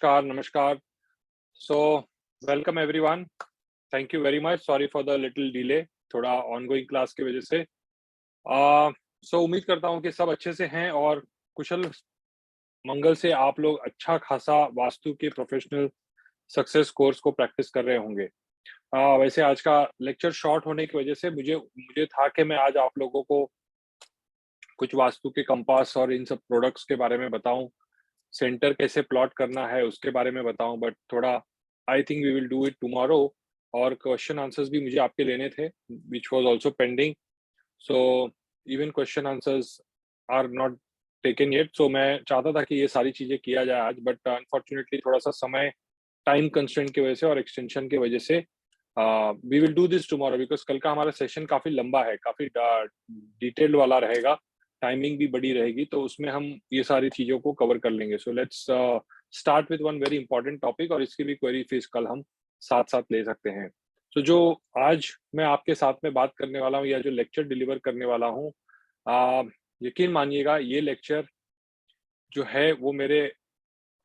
नमस्कार, नमस्कार। So welcome everyone. Thank you very much. Sorry for the little delay, थोड़ा ongoing class की वजह से। उम्मीद करता हूँ कि सब अच्छे से हैं और कुशल मंगल से आप लोग अच्छा खासा वास्तु के प्रोफेशनल सक्सेस कोर्स को प्रैक्टिस कर रहे होंगे। वैसे आज का लेक्चर शॉर्ट होने की वजह से मुझे मुझे था कि मैं आज आप लोगों को कुछ वास्तु के कंपास और इन सब प्रोडक्ट्स के बारे में बताऊँ, सेंटर कैसे प्लॉट करना है उसके बारे में बताऊँ, बट थोड़ा I think we will do it tomorrow. और क्वेश्चन आंसर्स भी मुझे आपके लेने थे which was also pending. So even question answers are not taken yet. So मैं चाहता था कि ये सारी चीज़ें किया जाए आज, बट अनफॉर्चुनेटली थोड़ा-सा समय टाइम कंस्ट्रेंट की वजह से और एक्सटेंशन की वजह से we will do this tomorrow because कल का हमारा सेशन काफ़ी लंबा है, काफ़ी डिटेल्ड वाला रहेगा, टाइमिंग भी बड़ी रहेगी, तो उसमें हम ये सारी चीज़ों को कवर कर लेंगे। So let's start with one very important topic और इसकी भी क्वेरी फीस कल हम साथ-साथ ले सकते हैं। तो जो आज मैं आपके साथ में बात करने वाला हूँ या जो लेक्चर डिलीवर करने वाला हूँ, अ, यकीन मानिएगा ये लेक्चर जो है वो मेरे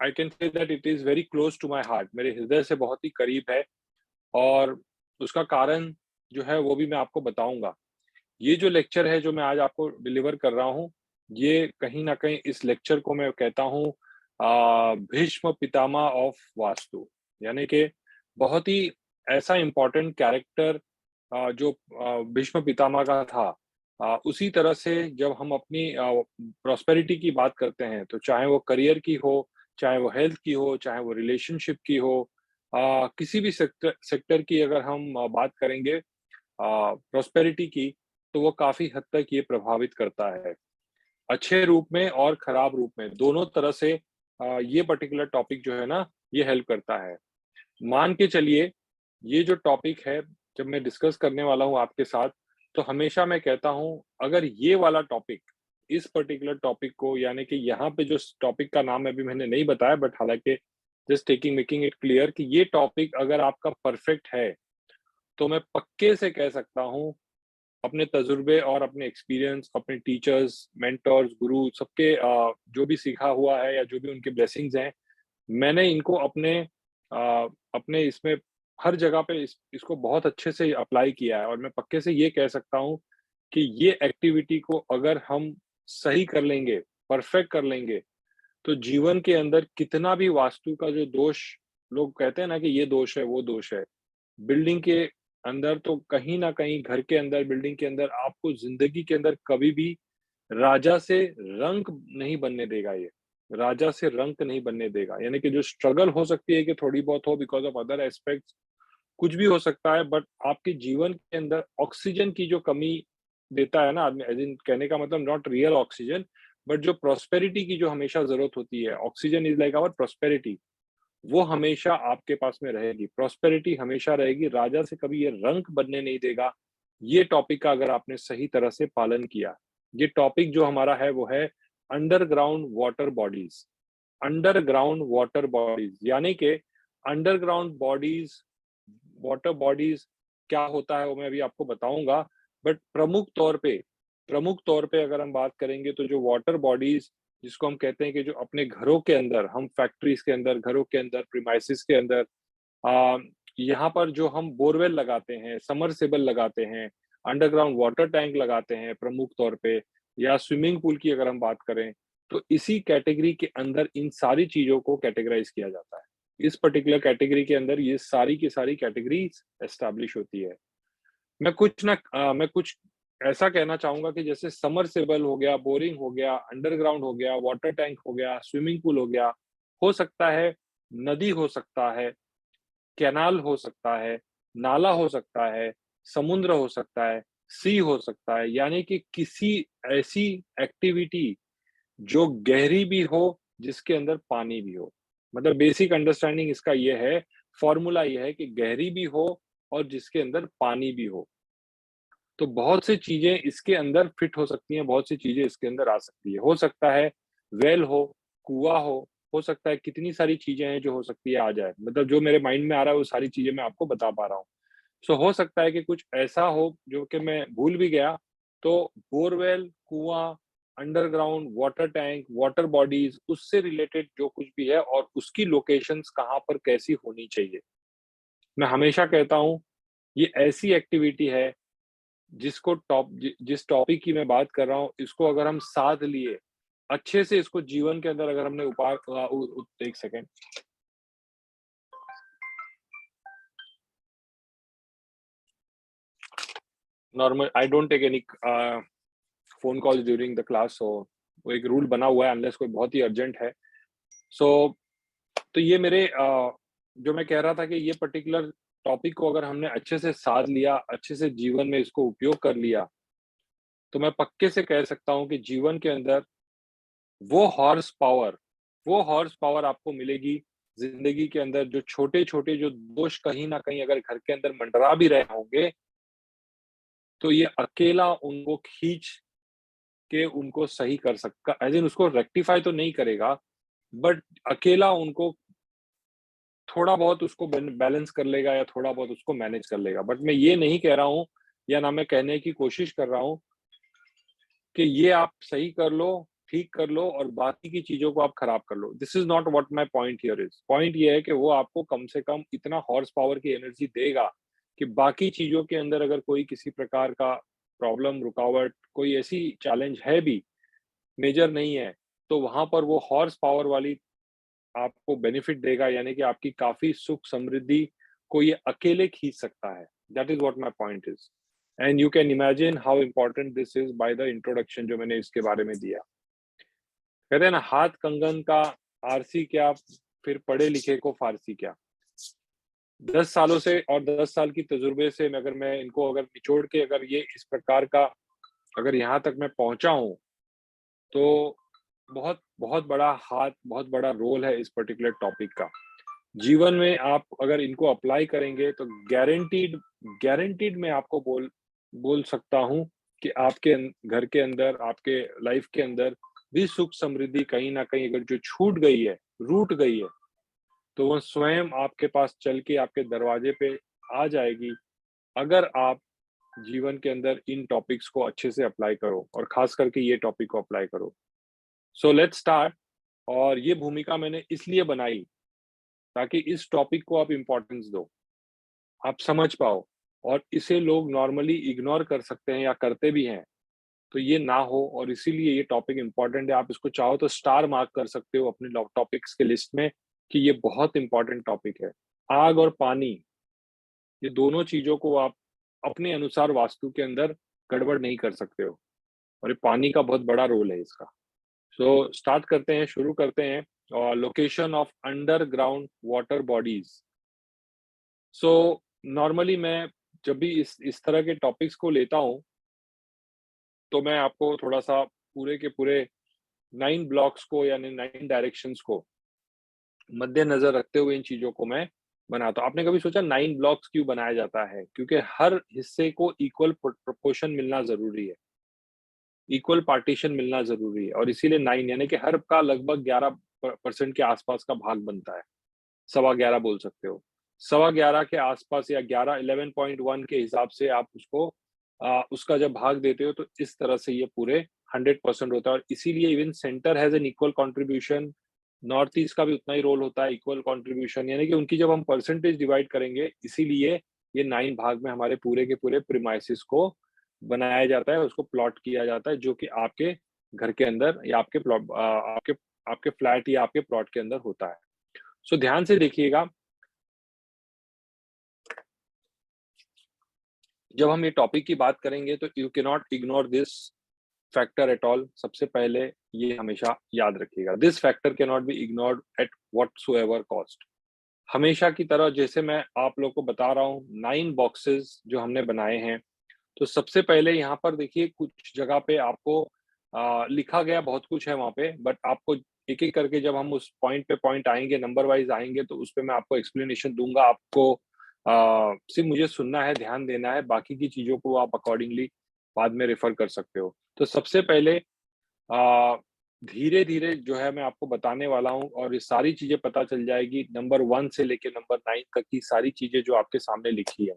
I can say that it is very close to my heart, मेरे हृदय से बहुत ही करीब है और उसका कारण जो है वो भी मैं आपको बताऊँगा। ये जो लेक्चर है जो मैं आज आपको डिलीवर कर रहा हूँ, ये कहीं न कहीं इस लेक्चर को मैं कहता हूँ भीष्म पितामह ऑफ वास्तु। यानी कि बहुत ही ऐसा इम्पोर्टेंट कैरेक्टर जो भीष्म पितामह का था। उसी तरह से जब हम अपनी प्रॉस्पेरिटी की बात करते हैं, तो चाहे वो करियर की हो, चाहे वो हेल्थ की हो, चाहे वो रिलेशनशिप की हो, किसी भी सेक्टर की अगर हम बात करेंगे प्रॉस्पेरिटी की, तो वो काफ़ी हद तक ये प्रभावित करता है। अच्छे रूप में और खराब रूप में, दोनों तरह से ये पर्टिकुलर टॉपिक जो है ना, ये हेल्प करता है। मान के चलिए, ये जो टॉपिक है, जब मैं डिस्कस करने वाला हूँ आपके साथ, तो हमेशा मैं कहता हूँ, अगर ये वाला टॉपिक, इस पर्टिकुलर टॉपिक को यानी कि यहाँ पे जो स टॉपिक का नाम अभी मैंने नहीं बताया, बट हालाँकि just taking making it clear कि ये टॉपिक अगर आपका परफेक्ट है, तो मैं पक्के से कह सकता हूँ अपने तजुर्बे और अपने एक्सपीरियंस, अपने टीचर्स, मेंटर्स, गुरु सबके जो भी सीखा हुआ है या जो भी उनके ब्लेसिंग्स हैं, मैंने इनको अपने इसमें हर जगह पे इसको बहुत अच्छे से अप्लाई किया है और मैं पक्के से ये कह सकता हूँ कि ये एक्टिविटी को अगर हम सही कर लेंगे, परफेक्ट कर लेंगे, तो जीवन के अंदर कितना भी वास्तु का जो दोष लोग कहते हैं ना कि ये दोष है, वो दोष है। बिल्डिंग के अंदर तो कहीं न कहीं घर के अंदर, बिल्डिंग के अंदर आपको ज़िंदगी के अंदर कभी भी राजा से रंक नहीं बनने देगा ये। राजा से रंक नहीं बनने देगा। यानी कि जो स्ट्रगल हो सकती है कि थोड़ी बहुत हो बिकॉज़ ऑफ अदर एस्पेक्ट्स, कुछ भी हो सकता है, बट आपके जीवन के अंदर ऑक्सीजन की जो कमी देता है ना आदमी, एज़ इन कहने का मतलब नॉट रियल ऑक्सीजन, बट जो प्रॉस्पेरिटी की जो हमेशा ज़रूरत होती है, oxygen is like our prosperity, वो हमेशा आपके पास में रहेगी, प्रॉस्पेरिटी हमेशा रहेगी, राजा से कभी ये रंक बनने नहीं देगा। ये टॉपिक का अगर आपने सही तरह से पालन किया। ये टॉपिक जो हमारा है वो है underground water bodies. Underground water bodies यानी कि अंडरग्राउंड बॉडीज़, वाटर बॉडीज़ क्या होता है वो मैं अभी आपको बताऊँगा। बट प्रमुख तौर पे अगर हम बात करेंगे तो जो वाटर बॉडीज़ जिसको हम कहते हैं कि जो अपने घरों के अंदर, हम फैक्ट्रीज़ के अंदर, घरों के अंदर, प्रीमाइसेस के अंदर अ, यहाँ पर जो हम बोरवेल लगाते हैं, सबमर्सिबल लगाते हैं, अंडरग्राउंड वाटर टैंक लगाते हैं प्रमुख तौर पे, या स्विमिंग पूल की अगर हम बात करें, तो इसी कैटेगरी के अंदर इन सारी चीज़ों को कैटेगराइज़ किया जाता है। इस पर्टिकुलर कैटेगरी के अंदर ये सारी की सारी कैटेगरीज़ एस्टेब्लिश होती है। मैं कुछ ऐसा कहना चाहूँगा कि जैसे सबमर्सिबल हो गया, बोरिंग हो गया, अंडरग्राउंड हो गया, वाटर टैंक हो गया, स्विमिंग पूल हो सकता है, नदी हो सकता है, कैनाल हो सकता है, नाला हो सकता है, समुद्र हो सकता है, सी हो सकता है, यानी कि किसी ऐसी एक्टिविटी जो गहरी भी हो, जिसके अंदर पानी भी हो। मतलब बेसिक अंडरस्टैंडिंग इसका ये है, फॉर्मूला ये है कि गहरी भी हो और जिसके अंदर पानी भी हो। तो बहुत सी चीज़ें इसके अंदर फिट हो सकती हैं, बहुत सी चीज़ें इसके अंदर आ सकती है। हो सकता है वेल कुआँ हो सकता है कितनी सारी चीज़ें हैं जो हो सकती है आ जाए। मतलब जो मेरे माइंड में आ रहा है वो सारी चीज़ें मैं आपको बता पा रहा हूँ। सो हो सकता है कि कुछ ऐसा हो जो कि मैं भूल भी गया, तो बोरवेल, कुआँ underground water tank, water bodies, उससे रिलेटेड जो कुछ भी है और उसकी लोकेशंस कहाँ पर कैसी होनी चाहिए। मैं हमेशा कहता हूँ ये ऐसी एक्टिविटी है जिसको जिस टॉपिक की मैं बात कर रहा हूँ, इसको अगर हम साथ लिए अच्छे से इसको जीवन के अंदर अगर हमने एक second, normal I don't take any phone call during the class, so वो एक रूल बना हुआ है अनलेस कोई बहुत ही अर्जेंट है। सो तो ये मेरे जो मैं कह रहा था कि ये पर्टिकुलर टॉपिक को अगर हमने अच्छे से साध लिया, अच्छे से जीवन में इसको उपयोग कर लिया, तो मैं पक्के से कह सकता हूँ कि जीवन के अंदर वो हॉर्स पावर वो हॉर्स पावर आपको मिलेगी जिंदगी के अंदर। जो छोटे-छोटे जो दोष कहीं न कहीं अगर घर के अंदर मंडरा भी रहे होंगे, तो ये अकेला उनको खींच के उनको सही कर सकता, एज़ इन उसको रेक्टिफाई तो नहीं करेगा, बट अकेला उनको थोड़ा बहुत उसको बैलेंस कर लेगा या थोड़ा बहुत उसको मैनेज कर लेगा। बट मैं ये नहीं कह रहा हूँ या ना मैं कहने की कोशिश कर रहा हूँ कि ये आप सही कर लो, ठीक कर लो और बाकी की चीज़ों को आप खराब कर लो। This is not what my point here is. Point ये है कि वो आपको कम से कम इतना हॉर्स पावर की एनर्जी देगा कि बाकी चीज़ों के अंदर अगर कोई किसी प्रकार का प्रॉब्लम, रुकावट, कोई ऐसी चैलेंज है भी, मेजर नहीं है, तो वहाँ पर वो हॉर्स पावर वाली आपको बेनिफिट देगा, यानी कि आपकी काफ़ी सुख समृद्धि को ये अकेले खींच सकता है। That is what my point is. And you can imagine how important this is by the introduction जो मैंने इसके बारे में दिया। कहते हैं ना, हाथ कंगन का आरसी क्या, फिर पढ़े लिखे को फारसी क्या। 10 सालों से और 10 साल की तजुर्बे से अगर मैं इनको अगर निचोड़ के अगर ये इस प्रकार का अगर यहाँ तक मैं पहुँचा हूँ, तो बहुत बहुत बड़ा हाथ, बहुत बड़ा रोल है इस पर्टिकुलर टॉपिक का। जीवन में आप अगर इनको अप्लाई करेंगे तो गारंटीड गारंटीड मैं आपको बोल बोल सकता हूँ कि आपके घर के अंदर, आपके लाइफ के अंदर भी सुख समृद्धि कहीं न कहीं अगर जो छूट गई है, रूठ गई है, तो वो स्वयं आपके पास चल के आपके दरवाजे पे आ जाएगी, अगर आप जीवन के अंदर इन टॉपिक्स को अच्छे से अप्लाई करो और खास करके ये टॉपिक को अप्लाई करो। So let's start. और ये भूमिका मैंने इसलिए बनाई ताकि इस टॉपिक को आप इम्पोर्टेंस दो, आप समझ पाओ, और इसे लोग नॉर्मली इग्नोर कर सकते हैं या करते भी हैं, तो ये ना हो, और इसीलिए ये टॉपिक इम्पोर्टेंट है। आप इसको चाहो तो स्टार मार्क कर सकते हो अपने टॉपिक्स के लिस्ट में कि ये बहुत इम्पोर्टेंट टॉपिक है। आग और पानी, ये दोनों चीज़ों को आप अपने अनुसार वास्तु के अंदर गड़बड़ नहीं कर सकते हो, और ये पानी का बहुत बड़ा रोल है इसका। सो स्टार्ट करते हैं, शुरू करते हैं। और location of underground water bodies. So normally मैं जब भी इस तरह के टॉपिक्स को लेता हूँ, तो मैं आपको थोड़ा-सा पूरे के पूरे 9 ब्लॉक्स को यानी 9 डायरेक्शंस को मद्देनज़र रखते हुए इन चीज़ों को मैं बनाता हूँ। आपने कभी सोचा 9 ब्लॉक्स क्यों बनाया जाता है? क्योंकि हर हिस्से को इक्वल प्रोपोर्शन मिलना ज़रूरी है, इक्वल पार्टीशन मिलना ज़रूरी है, और इसीलिए 9 यानी कि हर का लगभग 11 परसेंट के आसपास का भाग बनता है। सवा 11 बोल सकते हो। सवा 11 के आसपास या 11 11.1 के हिसाब से आप उसको उसका जब भाग देते हो तो इस तरह से ये पूरे 100% होता है, और इसीलिए even centre has an equal contribution, north east का भी उतना ही रोल होता है, इक्वल कंट्रीब्यूशन, यानी कि उनकी जब हम परसेंटेज डिवाइड करेंगे, इसीलिए ये 9 भाग में हमारे पूरे के पूरे प्रीमाइसेस को बनाया जाता है, उसको प्लॉट किया जाता है, जो कि आपके घर के अंदर या आपके आपके फ्लैट या आपके प्लॉट के अंदर होता है। सो ध्यान से देखिएगा, जब हम ये टॉपिक की बात करेंगे तो you can not ignore this factor at all. सबसे पहले ये हमेशा याद रखिएगा, this factor can not be ignored at whatsoever cost. हमेशा की तरह जैसे मैं आप लोग को बता रहा हूँ 9 बॉक्सेस जो हमने बनाए हैं, तो सबसे पहले यहाँ पर देखिए कुछ जगह पे आपको लिखा गया बहुत कुछ है वहाँ पे, बट आपको एक-एक करके जब हम उस पॉइंट पे पॉइंट आएँगे, नंबर वाइज़ आएँगे, तो उस पे मैं आपको एक्सप्लेनेशन दूँगा। आपको सिर्फ़ मुझे सुनना है, ध्यान देना है, बाकी की चीज़ों को आप अकॉर्डिंगली बाद में रेफ़र कर सकते हो। तो सबसे पहले अ, धीरे-धीरे जो है मैं आपको बताने वाला हूँ, और ये सारी चीज़ें पता चल जाएगी नंबर 1 से लेके नंबर 9 तक की सारी चीज़ें जो आपके सामने लिखी है।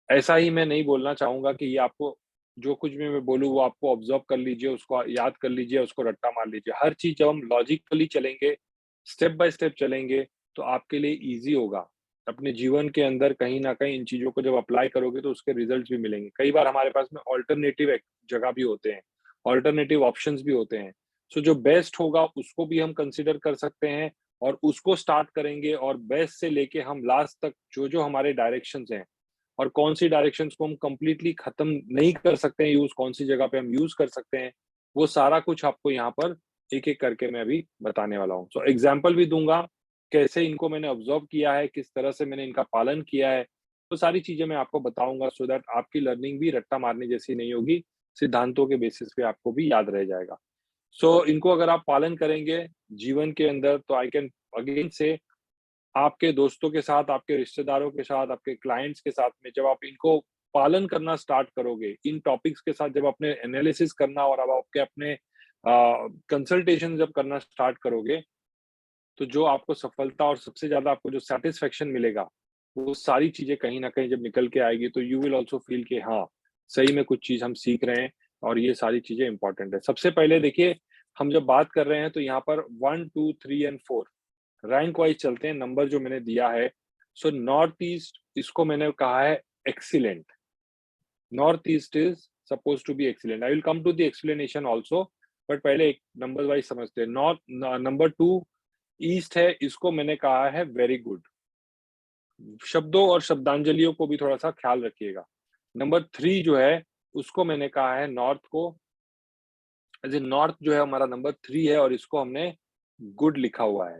ऐसा ही मैं नहीं बोलना चाहूँगा कि ये आपको जो कुछ भी मैं बोलूँ वो आपको ऑब्जर्व कर लीजिए, उसको याद कर लीजिए, उसको रट्टा मार लीजिए। हर चीज़ जब हम लॉजिकली चलेंगे, स्टेप बाय स्टेप चलेंगे, तो आपके लिए ईज़ी होगा। अपने जीवन के अंदर कहीं न कहीं इन चीज़ों को जब अप्लाई करोगे तो उसके रिज़ल्ट्स भी मिलेंगे। कई बार हमारे पास में अल्टरनेटिव एक जगह भी होते हैं, अल्टरनेटिव ऑप्शंस भी होते हैं। सो जो बेस्ट होगा उसको भी हम कंसीडर कर सकते हैं और उसको स्टार्ट करेंगे और बेस्ट से लेके हम लास्ट तक जो-जो हमारे डायरेक्शंस हैं और कौन-सी डायरेक्शंस को हम कंप्लीटली खत्म नहीं कर सकते हैं यूज़, कौन-सी जगह पे हम यूज़ कर सकते हैं, वो सारा कुछ आपको यहाँ पर एक-एक करके मैं अभी बताने वाला हूँ। सो एग्ज़ाम्पल भी दूँगा, कैसे इनको मैंने ऑब्ज़र्व किया है, किस तरह से मैंने इनका पालन किया है, तो सारी चीज़ें मैं आपको बताऊँगा सो दैट आपकी लर्निंग भी रट्टा मारने जैसी नहीं होगी, सिद्धांतों के बेसिस पे आपको भी याद रह जाएगा। सो इनको अगर आप पालन करेंगे जीवन के अंदर तो आई कैन अगेन से आपके दोस्तों के साथ, आपके रिश्तेदारों के साथ, आपके क्लाइंट्स के साथ में जब आप इनको पालन करना स्टार्ट करोगे, इन टॉपिक्स के साथ जब अपने एनालिसिस करना और अब आपके अपने कंसल्टेशन जब करना स्टार्ट करोगे, तो जो आपको सफलता और सबसे ज़्यादा आपको जो सैटिस्फैक्शन मिलेगा, वो सारी चीज़ें कहीं न कहीं जब निकल के आएगी, तो यू विल आल्सो फील कि हाँ, सही में कुछ चीज़ हम सीख रहे हैं और ये सारी चीज़ें इम्पोर्टेंट है। सबसे पहले देखिए, हम जब बात कर रहे हैं, तो यहाँ पर 1, 2, 3 एंड 4 रैंक वाइज़ चलते हैं, नंबर जो मैंने दिया है। सो नॉर्थ ईस्ट इसको मैंने कहा है excellent. North east is supposed to be excellent. I will come to the explanation also, but पहले एक नंबर वाइज़ समझते हैं। नंबर 2 ईस्ट है, इसको मैंने कहा है वेरी गुड। शब्दों और शब्दांजलियों को भी थोड़ा-सा ख्याल रखिएगा। नंबर 3 जो है, उसको मैंने कहा है नॉर्थ को एज़ इन नॉर्थ जो है हमारा नंबर 3 है और इसको हमने गुड लिखा हुआ है।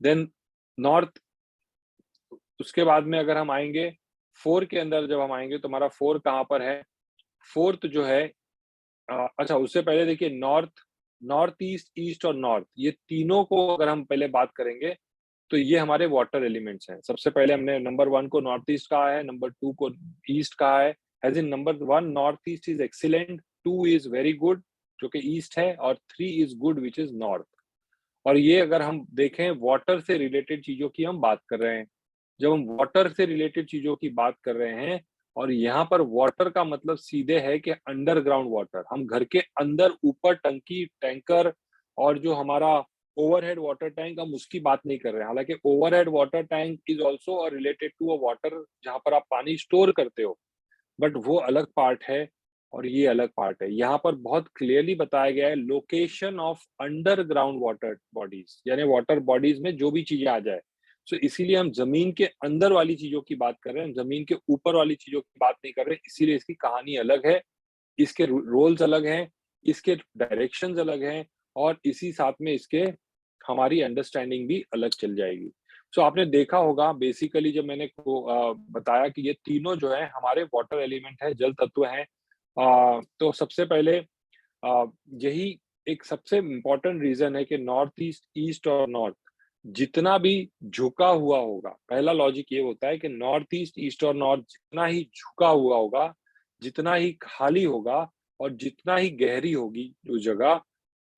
देन नॉर्थ उसके बाद में अगर हम आएँगे 4 के अंदर जब हम आएँगे तो हमारा 4 कहाँ पर है? 4th जो है अच्छा उससे पहले देखिए नॉर्थ ईस्ट, ईस्ट और नॉर्थ ये तीनों को अगर हम पहले बात करेंगे, तो ये हमारे वाटर एलिमेंट्स हैं। सबसे पहले हमने नंबर 1 को नॉर्थ ईस्ट कहा है, नंबर 2 को ईस्ट कहा है। As in number 1 north east is excellent, 2 is very good जो कि ईस्ट है और 3 is good which is north. और ये अगर हम देखें वाटर से रिलेटेड चीज़ों की हम बात कर रहे हैं। जब हम वाटर से रिलेटेड चीज़ों की बात कर रहे हैं और यहाँ पर वाटर का मतलब सीधे है कि अंडरग्राउंड वाटर। हम घर के अंदर ऊपर टंकी, टैंकर और जो हमारा ओवरहेड वाटर टैंक हम उसकी बात नहीं कर रहे हैं। हालाँकि overhead water tank is also related to a water जहाँ पर आप पानी स्टोर करते हो। बट वो अलग पार्ट है और ये अलग पार्ट है। यहाँ पर बहुत क्लियरली बताया गया है location of underground water bodies यानी वाटर बॉडीज़ में जो भी चीज़ें आ जाए। सो इसीलिए हम ज़मीन के अंदर वाली चीज़ों की बात कर रहे हैं, ज़मीन के ऊपर वाली चीज़ों की बात नहीं कर रहे हैं, इसीलिए इसकी कहानी अलग है, इसके रोल्स अलग हैं, इसके डायरेक्शंस अलग हैं और इसी साथ में इसके हमारी अंडरस्टैंडिंग भी अलग चल जाएगी। सो आपने देखा होगा बेसिकली जब मैंने बताया कि ये तीनों जो है हमारे वाटर एलिमेंट है, जल तत्व हैं। तो सबसे पहले यही एक सबसे इम्पोर्टेंट रीज़न है कि नॉर्थ ईस्ट, ईस्ट और नॉर्थ जितना भी झुका हुआ होगा, पहला लॉजिक ये होता है कि नॉर्थ ईस्ट, ईस्ट और नॉर्थ जितना ही झुका हुआ होगा, जितना ही खाली होगा और जितना ही गहरी होगी जो जगह,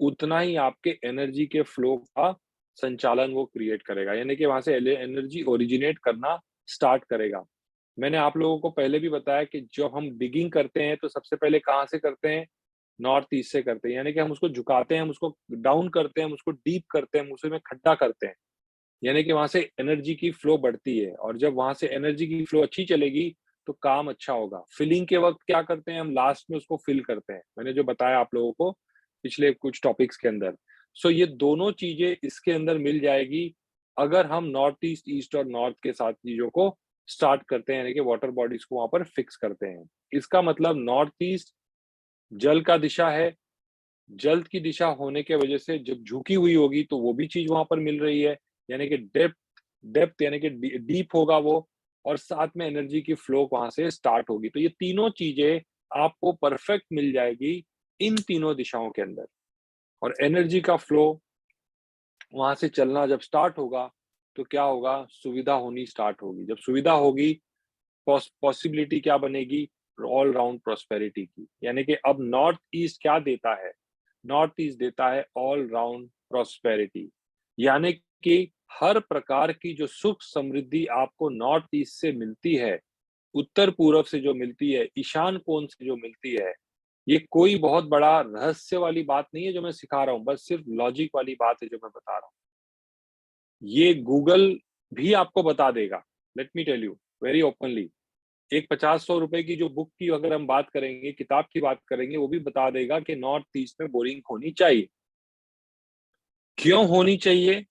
उतना ही आपके एनर्जी के फ्लो का संचालन वो क्रिएट करेगा। यानी कि वहाँ से एनर्जी ओरिजिनेट करना स्टार्ट करेगा। मैंने आप लोगों को पहले भी बताया कि जब हम डिगिंग करते हैं तो सबसे पहले कहाँ से करते हैं? नॉर्थ ईस्ट से करते हैं। यानी कि हम उसको झुकाते हैं, हम उसको डाउन करते हैं, हम उसको डीप करते हैं, हम उसी में खड्डा करते हैं। यानी कि वहाँ से एनर्जी की फ्लो बढ़ती है और जब वहाँ से एनर्जी की फ्लो अच्छी चलेगी, तो काम अच्छा होगा। फिलिंग के वक़्त क्या करते हैं हम लास्ट में उसको फिल करते हैं। मैंने जो बताया आप लोगों को पिछले कुछ टॉपिक्स के अंदर। सो ये दोनों चीज़ें इसके अंदर मिल जाएगी, अगर हम नॉर्थ ईस्ट, ईस्ट और नॉर्थ के साथ चीज़ों को स्टार्ट करते हैं, यानी कि वाटर बॉडीज़ को वहाँ पर फिक्स करते हैं। इसका मतलब नॉर्थ ईस्ट जल का दिशा है, जल की दिशा होने के वजह से जब झुकी हुई होगी तो वो भी चीज़ वहाँ पर मिल रही है, यानी कि डेप्थ यानी कि डीप होगा वो और साथ में एनर्जी की फ्लो वहाँ से स्टार्ट होगी। तो ये तीनों चीज़ें आपको परफेक्ट मिल जाएगी इन तीनों दिशाओं के अंदर और एनर्जी का फ्लो वहाँ से चलना जब स्टार्ट होगा, तो क्या होगा सुविधा होनी स्टार्ट होगी। जब सुविधा होगी पॉसिबिलिटी क्या बनेगी ऑल राउंड प्रॉस्पेरिटी की। यानी कि अब नॉर्थ ईस्ट क्या देता है? नॉर्थ ईस्ट देता है ऑल राउंड प्रॉस्पेरिटी यानी कि हर प्रकार की जो सुख समृद्धि आपको नॉर्थ ईस्ट से मिलती है उत्तर पूर्व से जो मिलती है, ईशान कोण से जो मिलती है, ये कोई बहुत बड़ा रहस्य वाली बात नहीं है जो मैं सिखा रहा हूँ, बस सिर्फ लॉजिक वाली बात है जो मैं बता रहा हूँ। ये गूगल भी आपको बता देगा। Let me tell you very openly. एक 50-100 रुपए की जो बुक की अगर हम बात करेंगे, किताब की बात करेंगे, वो भी बता देगा कि नॉर्थ ईस्ट में बोरिंग होनी चाहिए। क्यों होनी चाहिए?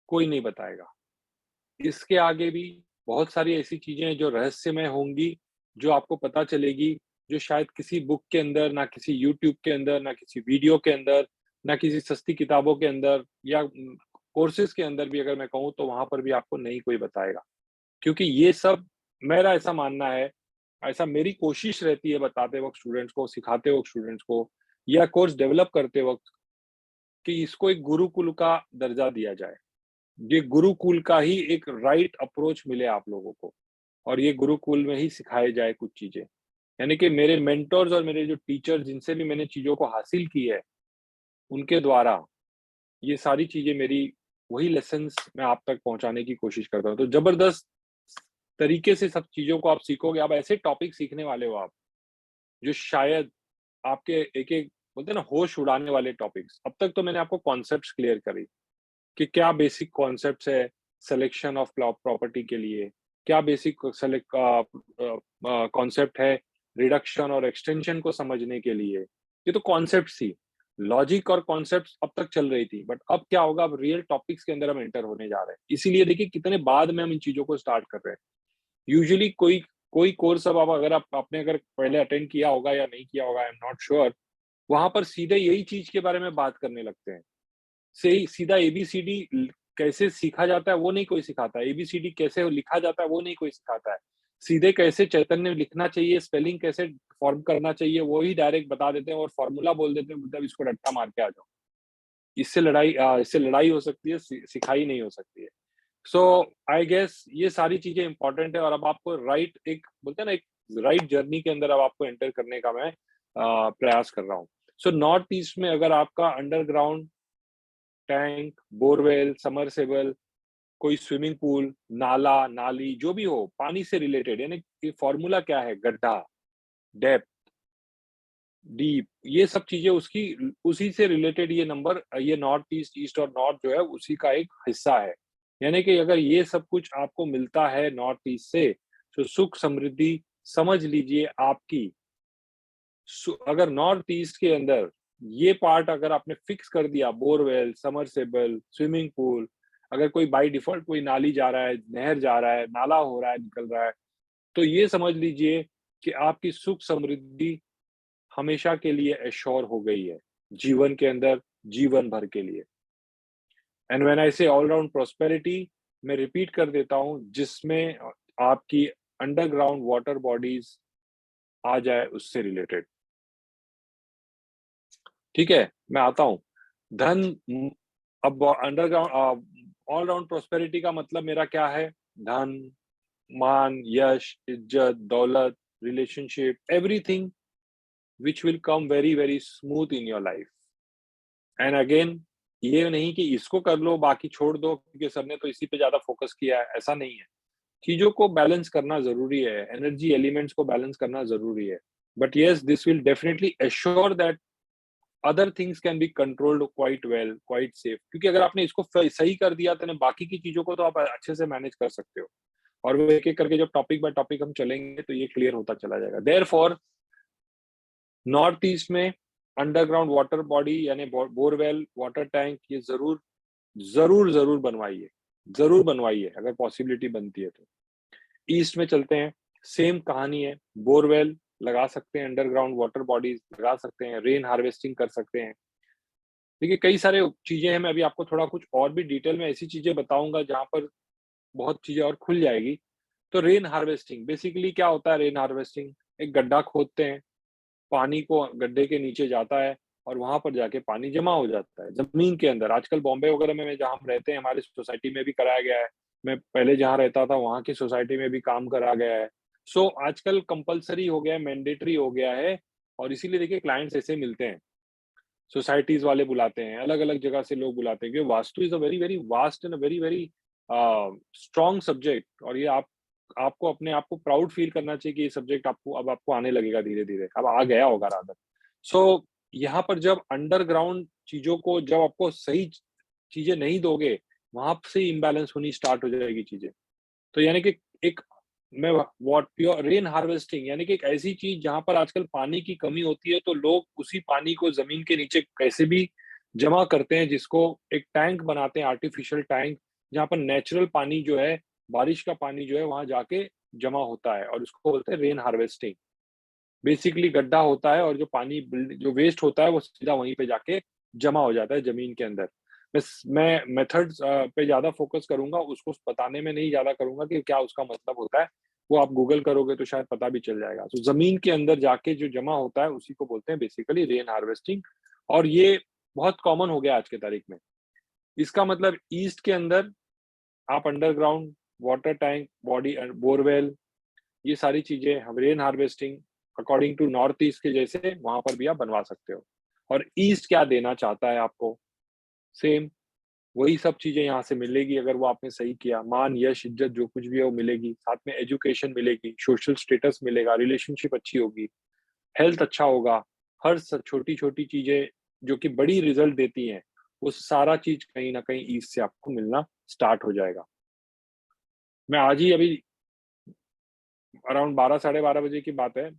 कोई नहीं बताएगा। इसके आगे भी बहुत सारी ऐसी चीज़ें हैं जो रहस्यमय होंगी, जो आपको पता चलेगी, जो शायद किसी बुक के अंदर, ना किसी यूट्यूब के अंदर, ना किसी वीडियो के अंदर, ना किसी सस्ती किताबों के अंदर या कोर्सेज़ के अंदर भी अगर मैं कहूँ तो वहाँ पर भी आपको नहीं कोई बताएगा। क्योंकि ये सब मेरा ऐसा मानना है, ऐसा मेरी कोशिश रहती है बताते वक़्त स्टूडेंट्स को, सिखाते वक़्त स्टूडेंट्स को या कोर्स डेवलप करते वक़्त कि इसको एक गुरुकुल का दर्जा दिया जाए। ये गुरुकुल का ही एक राइट अप्रोच मिले आप लोगों को और ये गुरुकुल में ही सिखाए जाए कुछ चीज़ें। यानी कि मेरे मेंटर्स और मेरे जो टीचर जिनसे भी मैंने चीज़ों को हासिल की है, उनके द्वारा ये सारी चीज़ें मेरी वही लेसन्स मैं आप तक पहुँचाने की कोशिश करता हूँ। तो ज़बरदस्त तरीके से सब चीज़ों को आप सीखोगे, आप ऐसे टॉपिक सीखने वाले हो आप, जो शायद आपके एक-एक बोलते हैं ना होश उड़ाने वाले टॉपिक्स। अब तक तो मैंने आपको कॉन्सेप्ट्स क्लियर करी। कि क्या बेसिक कॉन्सेप्ट्स है सिलेक्शन ऑफ प्रॉपर्टी के लिए, क्या बेसिक कॉन्सेप्ट है रिडक्शन और एक्सटेंशन को समझने के लिए। ये तो कॉन्सेप्ट्स थी। लॉजिक और कॉन्सेप्ट्स अब तक चल रही थी, बट अब क्या होगा, अब रियल टॉपिक्स के अंदर हम एंटर होने जा रहे हैं। इसीलिए देखिए कितने बाद में हम इन चीज़ों को स्टार्ट कर रहे हैं। यूजुअली कोई कोई कोर्स अब आप अगर आप आपने अगर पहले अटेंड किया होगा या नहीं किया होगा, आई एम नॉट श्योर, वहाँ पर सीधे यही चीज़ के बारे में बात करने लगते हैं। से ही सीधा एबीसीडी कैसे सीखा जाता है वो नहीं कोई सिखाता है, एबीसीडी कैसे लिखा जाता है वो नहीं कोई सिखाता है। सीधे कैसे चैतन्य लिखना चाहिए, स्पेलिंग कैसे फॉर्म करना चाहिए वो ही डायरेक्ट बता देते हैं और फॉर्मूला बोल देते हैं, मतलब इसको रट्टा मार के आ जाओ। इससे लड़ाई हो सकती है, सिखाई नहीं हो सकती है। सो आई गेस ये सारी चीज़ें इम्पोर्टेंट है और अब आपको राइट एक बोलते हैं ना एक राइट जर्नी के अंदर अब आपको एंटर करने का मैं प्रयास कर रहा हूँ। सो नॉर्थ ईस्ट में अगर आपका अंडरग्राउंड टैंक, बोरवेल, सबमर्सिबल, कोई स्विमिंग पूल, नाला, नाली जो भी हो, पानी से रिलेटेड यानी कि फॉर्मूला क्या है? गड्ढा, डेप्थ, डीप ये सब चीज़ें उसकी उसी से रिलेटेड ये नंबर ये नॉर्थ ईस्ट, ईस्ट और नॉर्थ जो है उसी का एक हिस्सा है। यानी कि अगर ये सब कुछ आपको मिलता है नॉर्थ ईस्ट से, तो सुख समृद्धि समझ लीजिए आपकी अगर नॉर्थ ईस्ट के अंदर ये पार्ट अगर आपने फिक्स कर दिया बोरवेल, सबमर्सिबल, स्विमिंग पूल, अगर कोई बाय डिफ़ॉल्ट कोई नाली जा रहा है, नहर जा रहा है, नाला हो रहा है, निकल रहा है, तो ये समझ लीजिए कि आपकी सुख समृद्धि हमेशा के लिए एश्योर हो गई है, जीवन के अंदर, जीवन भर के लिए। एंड व्हेन आई से ऑल राउंड प्रॉस्पेरिटी मैं रिपीट कर देता हूँ जिसमें आपकी अंडरग्राउंड वाटर बॉडीज़ आ जाए उससे रिलेटेड। ठीक है? मैं आता हूँ। धन अब अंडरग्राउंड ऑल राउंड प्रॉस्पेरिटी का मतलब मेरा क्या है? धन, मान, यश, इज़्ज़त, दौलत, relationship, everything which will come very, very smooth in your life. And again ये नहीं कि इसको कर लो, बाकी छोड़ दो क्योंकि सबने तो इसी पे ज़्यादा फोकस किया है, ऐसा नहीं है। चीज़ों को बैलेंस करना ज़रूरी है, एनर्जी एलिमेंट्स को बैलेंस करना ज़रूरी है। But yes, this will definitely assure that other things can be controlled quite well, quite safe क्योंकि अगर आपने इसको सही कर दिया तो बाकी की चीज़ों को तो आप अच्छे से मैनेज कर सकते हो। और वो एक-एक करके जब टॉपिक बाय टॉपिक हम चलेंगे तो ये क्लियर होता चला जाएगा। देयरफॉर नॉर्थ ईस्ट में अंडरग्राउंड वाटर बॉडी यानी बोरवेल, वाटर टैंक ये ज़रूर बनवाइए। ज़रूर बनवाइए अगर पॉसिबिलिटी बनती है तो। ईस्ट में चलते हैं, सेम कहानी है, बोरवेल लगा सकते हैं, अंडरग्राउंड वाटर बॉडीज़ लगा सकते हैं, रेन हार्वेस्टिंग कर सकते हैं। देखिए कई सारे चीज़ें हैं, मैं अभी आपको थोड़ा कुछ और भी डिटेल में ऐसी चीज़ें बताऊँगा जहाँ पर बहुत चीज़ें और खुल जाएगी। तो रेन हार्वेस्टिंग बेसिकली क्या होता है रेन हार्वेस्टिंग? एक गड्ढा खोदते हैं, पानी को गड्ढे के नीचे जाता है और वहाँ पर जाके पानी जमा हो जाता है, ज़मीन के अंदर। आजकल बॉम्बे वगैरह में जहाँ हम रहते हैं, हमारी सोसाइटी में भी कराया गया है। मैं पहले जहाँ रहता था, वहाँ की सोसाइटी में भी काम करा गया है। सो आजकल कंपल्सरी हो गया है, मैंडेटरी हो गया है और इसीलिए देखिए क्लाइंट्स ऐसे मिलते हैं। सोसाइटीज़ वाले बुलाते हैं, अलग-अलग जगह से लोग बुलाते हैं क्योंकि vastu is a very, very vast and a very, very strong subject और ये आप आपको अपने आप को प्राउड फील करना चाहिए कि ये सब्जेक्ट आपको आने लगेगा धीरे-धीरे, अब आ गया होगा रादर। सो यहाँ पर जब अंडरग्राउंड चीज़ों को जब आपको सही चीज़ें नहीं दोगे, वहाँ से इम्बैलेंस होनी स्टार्ट हो जाएगी चीज़ें। तो यानी कि एक मैं व्हाट प्योर रेन हार्वेस्टिंग यानी कि एक ऐसी चीज़ जहाँ पर आजकल पानी की कमी होती है, तो लोग उसी पानी को ज़मीन के नीचे कैसे भी जमा करते हैं, जिसको एक टैंक बनाते हैं, आर्टिफिशियल टैंक, जहाँ पर नेचुरल पानी जो है, बारिश का पानी जो है, वहाँ जाके जमा होता है और उसको बोलते हैं रेन हार्वेस्टिंग। बेसिकली गड्ढा होता है और जो पानी जो वेस्ट होता है वो सीधा वहीं पे जाके जमा हो जाता है ज़मीन के अंदर। बस मैं मेथड्स पे ज़्यादा फ़ोकस करूँगा, उसको बताने में नहीं ज़्यादा करूँगा कि क्या उसका मतलब होता है। वो आप गूगल करोगे तो शायद पता भी चल जाएगा। तो ज़मीन के अंदर जाके जो जमा होता है उसी को बोलते हैं बेसिकली रेन हार्वेस्टिंग और ये बहुत कॉमन हो गया आज की तारीख में। इसका मतलब ईस्ट के अंदर आप underground water tank, body borewell ये सारी चीज़ें हम rain harvesting according to north east के जैसे वहाँ पर भी आप बनवा सकते हो। और ईस्ट क्या देना चाहता है आपको, सेम वही सब चीज़ें यहाँ से मिलेगी अगर वो आपने सही किया। मान, यश, इज़्ज़त जो कुछ भी है वो मिलेगी, साथ में एजुकेशन मिलेगी, सोशल स्टेटस मिलेगा, रिलेशनशिप अच्छी होगी, हेल्थ अच्छा होगा। हर स छोटी-छोटी चीज़ें जो कि बड़ी रिज़ल्ट देती हैं, वो सारा चीज़ कहीं न कहीं ईस्ट से आपको मिलना स्टार्ट हो जाएगा। मैं आज ही अभी अराउंड 12 साढ़े 12 बजे की बात है,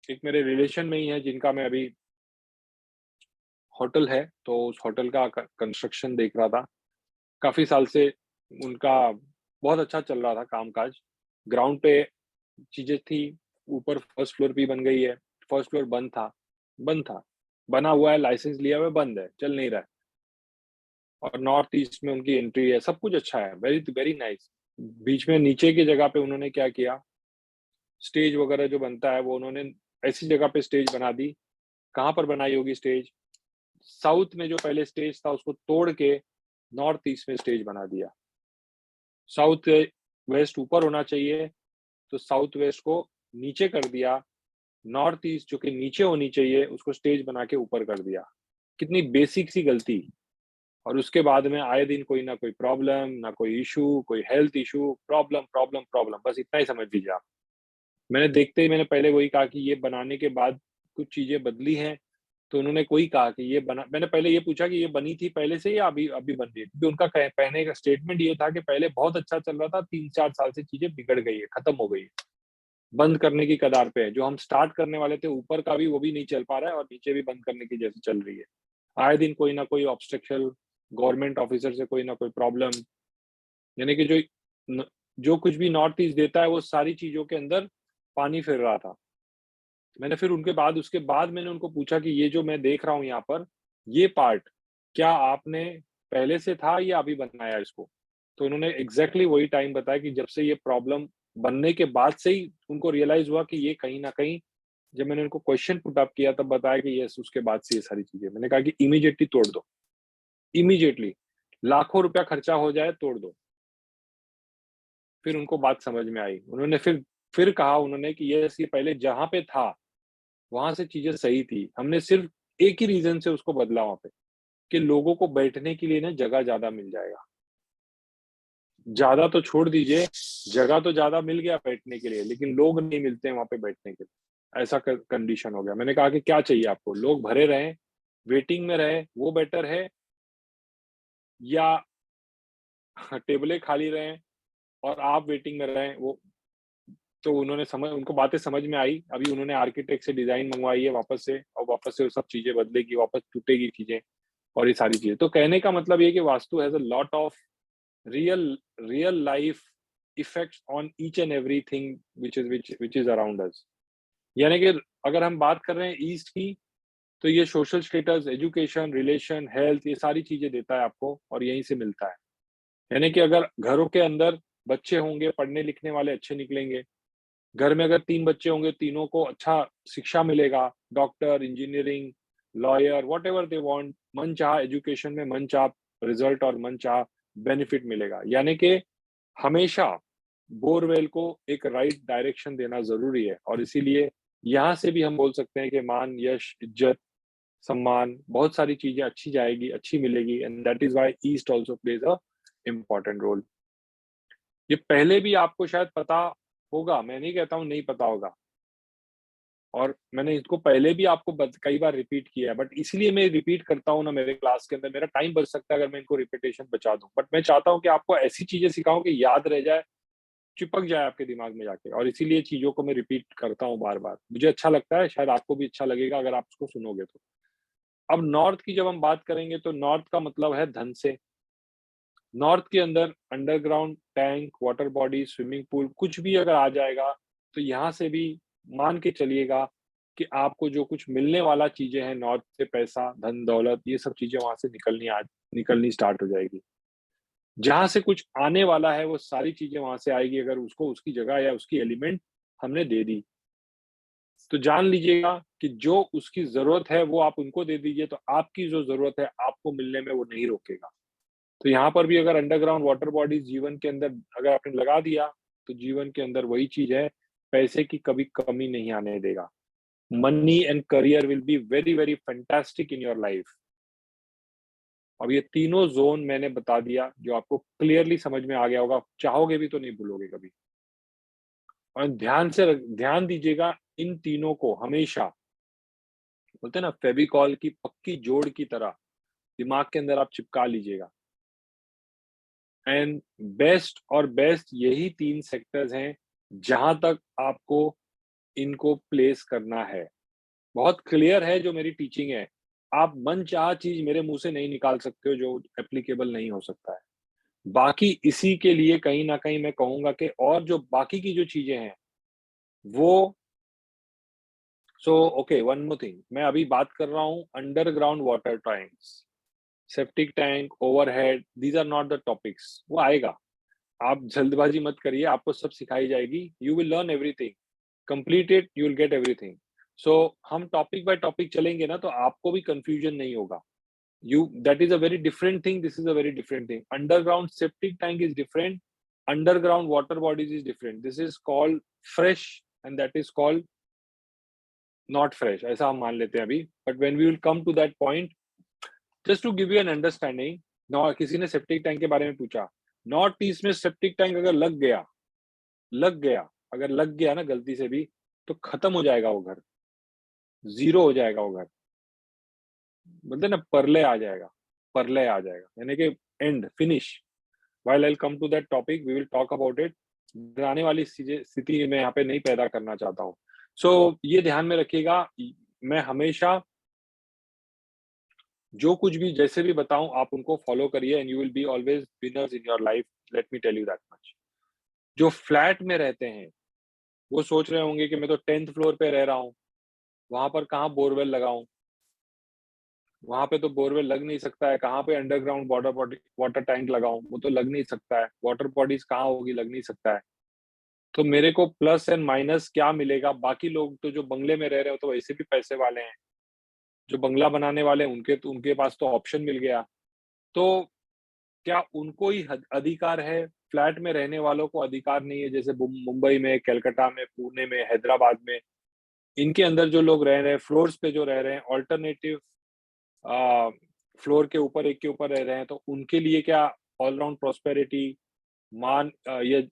एक मेरे रिलेशन में ही है जिनका मैं अभी होटल है, तो उस होटल का क कंस्ट्रक्शन देख रहा था। काफ़ी साल से उनका बहुत अच्छा चल रहा था काम-काज। ग्राउंड पे चीज़ें थी, ऊपर फर्स्ट फ्लोर भी बन गई है। फर्स्ट फ्लोर बंद था। बना हुआ है, लाइसेंस लिया हुआ है, बंद है, चल नहीं रहा है और नॉर्थ ईस्ट में उनकी एंट्री है, सब कुछ अच्छा है, वेरी वेरी नाइस। बीच में नीचे की जगह पे उन्होंने क्या किया, स्टेज वगैरह जो बनता है, वो उन्होंने ऐसी जगह पे स्टेज बना दी। कहाँ पर बनाई होगी स्टेज? साउथ में जो पहले स्टेज था उसको तोड़ के नॉर्थ ईस्ट में स्टेज बना दिया। साउथ वेस्ट ऊपर होना चाहिए, तो साउथ वेस्ट को नीचे कर दिया। नॉर्थ ईस्ट जो कि नीचे होनी चाहिए, उसको स्टेज बना के ऊपर कर दिया। कितनी बेसिक सी गलती और उसके बाद में आए दिन कोई ना कोई प्रॉब्लम, ना कोई इश्यू, कोई health issue, problem, problem, problem, बस इतना ही समझ लीजिए आप। मैंने पहले वही कहा कि ये बनाने के बाद कुछ चीज़ें बदली हैं, तो उन्होंने वही कहा कि ये बना मैंने पहले ये पूछा कि ये बनी थी पहले से या अभी अभी बन रही है? क्योंकि उनका कहने का स्टेटमेंट ये था कि पहले बहुत अच्छा चल रहा था, 3-4 साल से चीज़ें बिगड़ गई है, खत्म हो गई है, बंद करने की कगार पे है। जो हम स्टार्ट करने वाले थे ऊपर का भी वो भी नहीं चल पा रहा है और नीचे भी बंद करने की जैसे चल रही है। आए दिन कोई ना कोई ऑब्स्ट्रक्शन, गवर्नमेंट ऑफिसर से कोई ना कोई प्रॉब्लम, यानी कि न जो कुछ भी नॉर्थ ईस्ट देता है वो सारी चीज़ों के अंदर पानी फिर रहा था। मैंने फिर उसके बाद मैंने उनको पूछा कि ये जो मैं देख रहा हूँ यहाँ पर, ये पार्ट क्या आपने पहले से था या अभी बनाया इसको? तो उन्होंने एग्ज़ैक्टली वही टाइम बताया कि जब से ये प्रॉब्लम बनने के बाद से ही उनको रियलाइज़ हुआ कि ये कहीं न कहीं, जब मैंने उनको क्वेश्चन पुट अप किया तब बताया कि यस उसके बाद से ये सारी चीज़ें। मैंने कहा कि इमीडिएटली तोड़ दो, इमीडिएटली, लाखों रुपया खर्चा हो जाए तोड़ दो। फिर उनको बात समझ में आई। उन्होंने फिर कहा उन्होंने कि यस ये पहले जहाँ पे था, वहाँ से चीज़ें सही थी। हमने सिर्फ़ एक ही रीज़न से उसको बदला वहाँ पे, कि लोगों को बैठने के लिए ना जगह ज़्यादा मिल जाएगा। ज़्यादा तो छोड़ दीजिए, जगह तो ज़्यादा मिल गया बैठने के लिए, लेकिन लोग नहीं मिलते हैं वहाँ पे बैठने के लिए। ऐसा कंडीशन हो गया। मैंने कहा कि क्या चाहिए आपको? लोग भरे रहें, वेटिंग में रहें, वो बेटर है या टेबलें खाली रहें और आप वेटिंग में रहें, वो तो उनको बातें समझ में आई। अभी उन्होंने आर्किटेक्ट से डिज़ाइन मँगवाई है वापस से और वापस से वो सब चीज़ें बदलेगी, वापस टूटेगी चीज़ें और ये सारी चीज़ें। तो कहने का मतलब ये है कि vastu has a lot of real real life effects on each and everything which is around us. यानी कि अगर हम बात कर रहे हैं ईस्ट की, तो ये social status, education, relation, health ये सारी चीज़ें देता है आपको और यहीं से मिलता है। यानी कि अगर घरों के अंदर बच्चे होंगे, पढ़ने-लिखने वाले अच्छे निकलेंगे। घर में अगर 3 बच्चे होंगे, तीनों को अच्छा शिक्षा मिलेगा, doctor, engineering, lawyer, whatever they want, मनचाहा एजुकेशन में मनचाहा रिज़ल्ट और मनचाहा बेनिफिट मिलेगा। यानी कि हमेशा बोरवेल को एक राइट डायरेक्शन देना ज़रूरी है और इसीलिए यहाँ से भी हम बोल सकते हैं कि मान, यश, इज़्ज़त, सम्मान, बहुत सारी चीज़ें अच्छी जाएगी, अच्छी मिलेगी and that is why east also plays a important role. ये पहले भी आपको शायद पता होगा, मैं नहीं कहता हूँ नहीं पता होगा, और मैंने इसको पहले भी आपको कई बार रिपीट किया है, बट इसलिए मैं रिपीट करता हूँ ना मेरे क्लास के अंदर, मेरा टाइम बच सकता है अगर मैं इनको रिपीटेशन बचा दूं, बट मैं चाहता हूँ कि आपको ऐसी चीजें सिखाऊं कि याद रह जाए, चिपक जाए आपके दिमाग में जाके, और इसीलिए चीजों को मैं रिपीट करता हूँ बार बार। मुझे अच्छा लगता है, शायद आपको भी अच्छा लगेगा अगर आप उसको सुनोगे तो। अब नॉर्थ की जब हम बात करेंगे तो नॉर्थ का मतलब है धन से। नॉर्थ के अंदर underground tank, water body, swimming pool कुछ भी अगर आ जाएगा, तो यहाँ से भी मान के चलिएगा कि आपको जो कुछ मिलने वाला चीज़ें हैं नॉर्थ से, पैसा, धन, दौलत, ये सब चीज़ें वहाँ से निकलनी स्टार्ट हो जाएगी। जहाँ से कुछ आने वाला है, वो सारी चीज़ें वहाँ से आएगी अगर उसको उसकी जगह या उसकी एलिमेंट हमने दे दी। तो जान लीजिएगा कि जो उसकी ज़रूरत है, वो आप उनको दे दीजिए, तो आपकी जो ज़रूरत है, आपको मिलने में वो नहीं रोकेगा। तो यहाँ पर भी अगर अंडरग्राउंड वाटर बॉडीज जीवन के अंदर अगर आपने लगा दिया, तो जीवन के अंदर वही चीज़ है, पैसे की कभी कमी नहीं आने देगा। Money and career will be very, very fantastic in your life. अब ये तीनों ज़ोन मैंने बता दिया, जो आपको क्लियरली समझ में आ गया होगा, चाहोगे भी तो नहीं भूलोगे कभी। और ध्यान दीजिएगा इन तीनों को हमेशा, बोलते हैं ना फेविकॉल की पक्की जोड़ की तरह दिमाग के अंदर आप चिपका लीजिएगा। एंड बेस्ट यही 3 सेक्टर्स हैं, जहाँ तक आपको इनको प्लेस करना है। बहुत क्लियर है जो मेरी टीचिंग है। आप मनचाहा चीज़ मेरे मुँह से नहीं निकाल सकते हो जो एप्लीकेबल नहीं हो सकता है। बाकी इसी के लिए कहीं न कहीं मैं कहूँगा कि और जो बाकी की जो चीज़ें हैं, वो so okay one more thing, मैं अभी बात कर रहा हूँ underground water tanks, septic tank, overhead, these are not the topics, वो आएगा। आप जल्दबाजी मत करिए, आपको सब सिखाई जाएगी। You will learn everything, complete it, you will get everything. So हम टॉपिक बाय टॉपिक चलेंगे ना, तो आपको भी कंफ्यूजन नहीं होगा। You that is a very different thing, this is a very different thing. Underground septic tank is different, underground water bodies is different, this is called fresh and that is called not fresh, ऐसा हम मान लेते हैं अभी। But when we will come to that point, just to give you an understanding, किसी ने septic tank के बारे में पूछा, नॉर्थ ईस्ट में सेप्टिक टैंक अगर लग गया, अगर लग गया ना गलती से भी, तो खत्म हो जाएगा वो घर, ज़ीरो हो जाएगा वो घर। बोलते हैं ना परलय आ जाएगा, यानी कि end, finish. While I will come to that topic, we will talk about it. डराने वाली चीज़ें स्थिति मैं यहाँ पे नहीं पैदा करना चाहता हूँ। सो ये ध्यान में रखिएगा, मैं हमेशा जो कुछ भी जैसे भी बताऊँ आप उनको फॉलो करिए and you will be always winners in your life, let me tell you that much. जो फ्लैट में रहते हैं, वो सोच रहे होंगे कि मैं तो 10th फ्लोर पे रह रहा हूँ, वहाँ पर कहाँ बोरवेल लगाऊँ? वहाँ पे तो बोरवेल लग नहीं सकता है, कहाँ पे अंडरग्राउंड वाटर टैंक लगाऊँ? वो तो लग नहीं सकता है, वाटर बॉडीज़ कहाँ होगी? लग नहीं सकता है। तो मेरे को प्लस एंड माइनस क्या मिलेगा? बाकी लोग तो जो बंगले में रह रहे हो तो वैसे भी पैसे वाले हैं, जो बंगला बनाने वाले हैं उनके पास तो ऑप्शन मिल गया। तो क्या उनको ही अधिकार है? फ्लैट में रहने वालों को अधिकार नहीं है? जैसे मुंबई में, कलकत्ता में, पुणे में, हैदराबाद में, इनके अंदर जो लोग रह रहे हैं, फ्लोर्स पे जो रह रहे हैं, अल्टरनेटिव अ, फ्लोर के ऊपर एक के ऊपर रह रहे हैं, तो उनके लिए क्या ऑल राउंड प्रॉस्पेरिटी,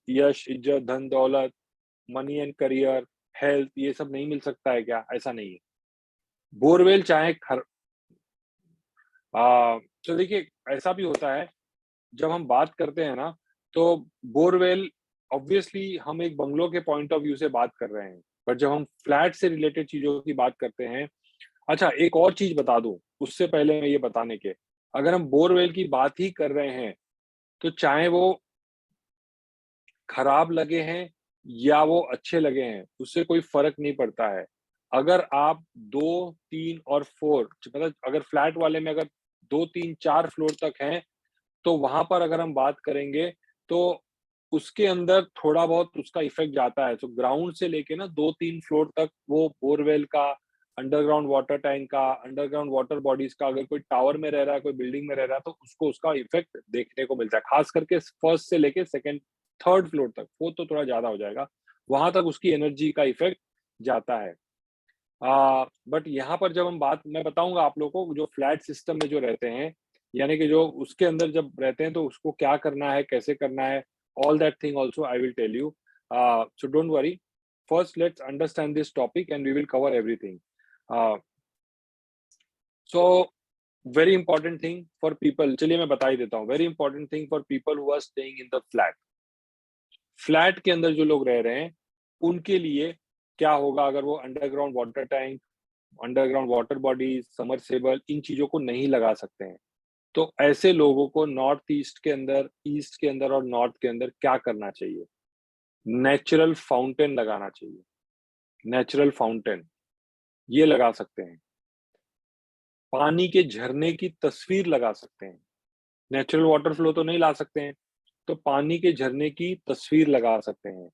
यश, इज़्ज़त, धन, दौलत, मनी एंड करियर, हेल्थ, ये सब नहीं मिल सकता है क्या? ऐसा नहीं है। बोरवेल चाहे तो देखिए ऐसा भी होता है, जब हम बात करते हैं ना, तो बोरवेल ऑब्वियसली हम एक बंगलो के पॉइंट ऑफ व्यू से बात कर रहे हैं, बट जब हम फ्लैट से रिलेटेड चीज़ों की बात करते हैं, अच्छा एक और चीज़ बता दूँ, उससे पहले मैं ये बताने के, अगर हम बोरवेल की बात ही कर रहे हैं, तो चाहे वो खराब लगे हैं या वो अच्छे लगे हैं, उससे कोई फ़र्क नहीं पड़ता है। अगर आप 2, 3 और 4 मतलब अगर फ्लैट वाले में अगर 2, 3, 4 फ्लोर तक हैं, तो वहाँ पर अगर हम बात करेंगे, तो उसके अंदर थोड़ा बहुत उसका इफ़ेक्ट जाता है। तो ग्राउंड से लेके ना 2-3 फ्लोर तक वो बोरवेल का, अंडरग्राउंड वाटर टैंक का, अंडरग्राउंड वाटर बॉडीज़ का, अगर कोई टावर में रह रहा है, कोई बिल्डिंग में रह रहा है, तो उसको उसका इफ़ेक्ट देखने को मिलता है। ख़ास करके फर्स्ट से लेके सेकंड, थर्ड फ्लोर तक, फोर्थ तो थोड़ा ज़्यादा हो जाएगा। वहाँ तक उसकी एनर्जी का इफ़ेक्ट जाता है। बट यहाँ पर जब हम बात मैं बताऊँगा आप लोगों को जो फ्लैट सिस्टम में जो रहते हैं, यानी कि जो उसके अंदर जब रहते हैं तो उसको क्या करना है, कैसे करना है, all that thing also I will tell you. So don't worry. First, let's understand this topic and we will cover everything. So very important thing for people, चलिए मैं बता ही देता हूँ. Very important thing for people who are staying in the flat. Flat के अंदर जो लोग रह रहे हैं, उनके लिए क्या होगा अगर वो underground water tank, underground water body, submersible इन चीजों को नहीं लगा सकते हैं. तो ऐसे लोगों को नॉर्थ ईस्ट के अंदर, ईस्ट के अंदर और नॉर्थ के अंदर क्या करना चाहिए? नेचुरल फाउंटेन लगाना चाहिए. नेचुरल फाउंटेन ये लगा सकते हैं. पानी के झरने की तस्वीर लगा सकते हैं. नेचुरल वाटर फ्लो तो नहीं ला सकते हैं, तो पानी के झरने की तस्वीर लगा सकते हैं.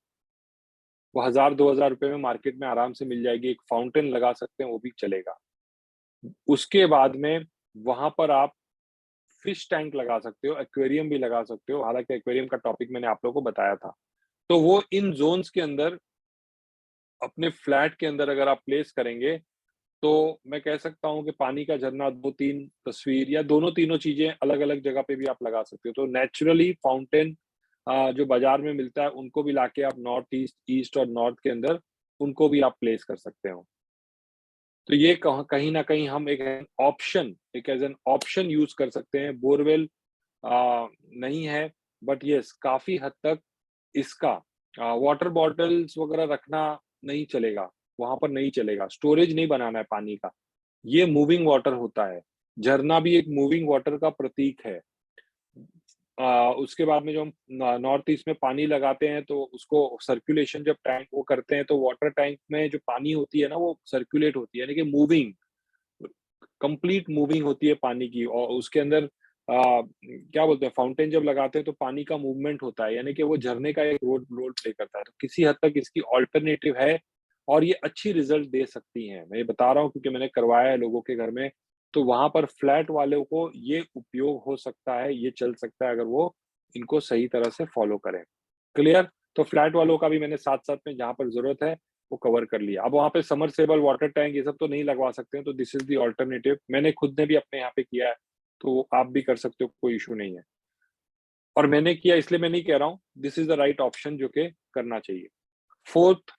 वो 1000-2000 रुपए में मार्केट में आराम से मिल जाएगी. एक फाउंटेन लगा सकते हैं, वो भी चलेगा. उसके बाद में वहां पर आप फिश टैंक लगा सकते हो, एक्वेरियम भी लगा सकते हो. हालांकि एक्वेरियम का टॉपिक मैंने आप लोगों को बताया था. तो वो इन जोन्स के अंदर अपने फ्लैट के अंदर अगर आप प्लेस करेंगे, तो मैं कह सकता हूँ कि पानी का झरना 2-3 तस्वीर या दोनों तीनों चीजें अलग-अलग जगह पे भी आप लगा सकते हो. तो नेचुरली फाउंटेन जो बाजार में मिलता है, उनको भी लाके आप नॉर्थ ईस्ट, ईस्ट और नॉर्थ के अंदर उनको भी आप प्लेस कर सकते हो. तो ये कहीं न कहीं हम एक एज़ एन ऑप्शन यूज़ कर सकते हैं. बोरवेल नहीं है, बट येस काफ़ी हद तक इसका वाटर बॉटल्स वगैरह रखना नहीं चलेगा, वहाँ पर नहीं चलेगा. स्टोरेज नहीं बनाना है पानी का. ये मूविंग वाटर होता है. झरना भी एक मूविंग वाटर का प्रतीक है. उसके बाद में जो हम नॉर्थ ईस्ट में पानी लगाते हैं, तो उसको सर्कुलेशन जब टैंक वो करते हैं, तो वाटर टैंक में जो पानी होती है ना, वो सर्कुलेट होती है, यानी कि मूविंग, कंप्लीट मूविंग होती है पानी की. और उसके अंदर क्या बोलते हैं, फाउंटेन जब लगाते हैं तो पानी का मूवमेंट होता है, यानी कि वो झरने का एक रोल रोल प्ले करता है. तो किसी हद तक इसकी ऑल्टरनेटिव है और ये अच्छी रिजल्ट दे सकती हैं. मैं ये बता रहा हूँ क्योंकि मैंने करवाया है लोगों के घर में. तो वहाँ पर फ्लैट वालों को ये उपयोग हो सकता है, ये चल सकता है अगर वो इनको सही तरह से फॉलो करें. क्लियर? तो फ्लैट वालों का भी मैंने साथ-साथ में जहाँ पर ज़रूरत है, वो कवर कर लिया. अब वहाँ पे सबमर्सिबल वाटर टैंक ये सब तो नहीं लगवा सकते हैं, तो दिस इज़ द अल्टरनेटिव. मैंने खुद ने भी अपने यहाँ पे किया है, तो आप भी कर सकते हो, कोई इश्यू नहीं है. और मैंने किया इसलिए मैं नहीं कह रहा हूँ, this is the right option जो कि करना चाहिए. 4th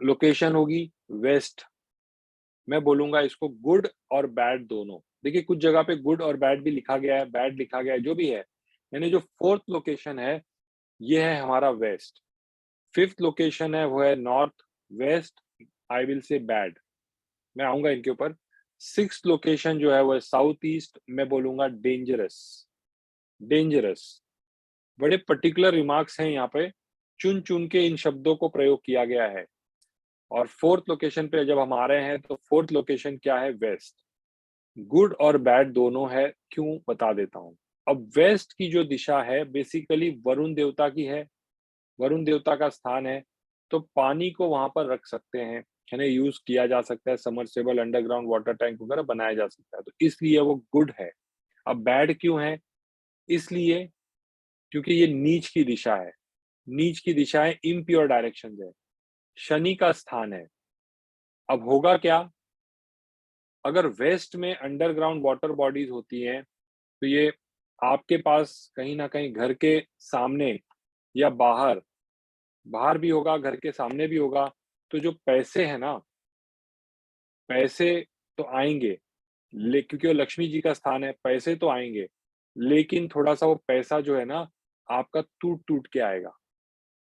लोकेशन होगी वेस्ट. मैं बोलूँगा इसको गुड और बैड दोनों. देखिए कुछ जगह पे गुड और बैड भी लिखा गया है, बैड लिखा गया है, जो भी है. यानी जो 4th लोकेशन है, ये है हमारा वेस्ट. 5th लोकेशन है वो है north west, I will say bad. मैं आऊँगा इनके ऊपर. 6th लोकेशन जो है वो है साउथ ईस्ट, मैं बोलूँगा डेंजरस. डेंजरस. बड़े पर्टिकुलर रिमार्क्स हैं यहाँ पे, चुन-चुन के इन शब्दों को प्रयोग किया गया है. और 4th लोकेशन पे जब हम आ रहे हैं तो 4th लोकेशन क्या है? वेस्ट. गुड और बैड दोनों है, क्यों बता देता हूँ. अब वेस्ट की जो दिशा है बेसिकली वरुण देवता की है, वरुण देवता का स्थान है, तो पानी को वहाँ पर रख सकते हैं, है ना? यूज़ किया जा सकता है, सबमर्सिबल अंडरग्राउंड वाटर टैंक वगैरह बनाया जा सकता है, तो इसलिए वो गुड है. अब बैड क्यों है? इसलिए क्योंकि ये नीच की दिशा है. नीच की दिशा है, इम्प्योर डायरेक्शंस है, शनि का स्थान है. अब होगा क्या? अगर वेस्ट में अंडरग्राउंड वाटर बॉडीज़ होती हैं, तो ये आपके पास कहीं न कहीं घर के सामने या बाहर, बाहर भी होगा, घर के सामने भी होगा, तो जो पैसे हैं ना, पैसे तो आएँगे, क्योंकि वो लक्ष्मी जी का स्थान है, पैसे तो आएँगे, लेकिन थोड़ा-सा वो पैसा जो है ना, आपका टूट-टूट के आएगा,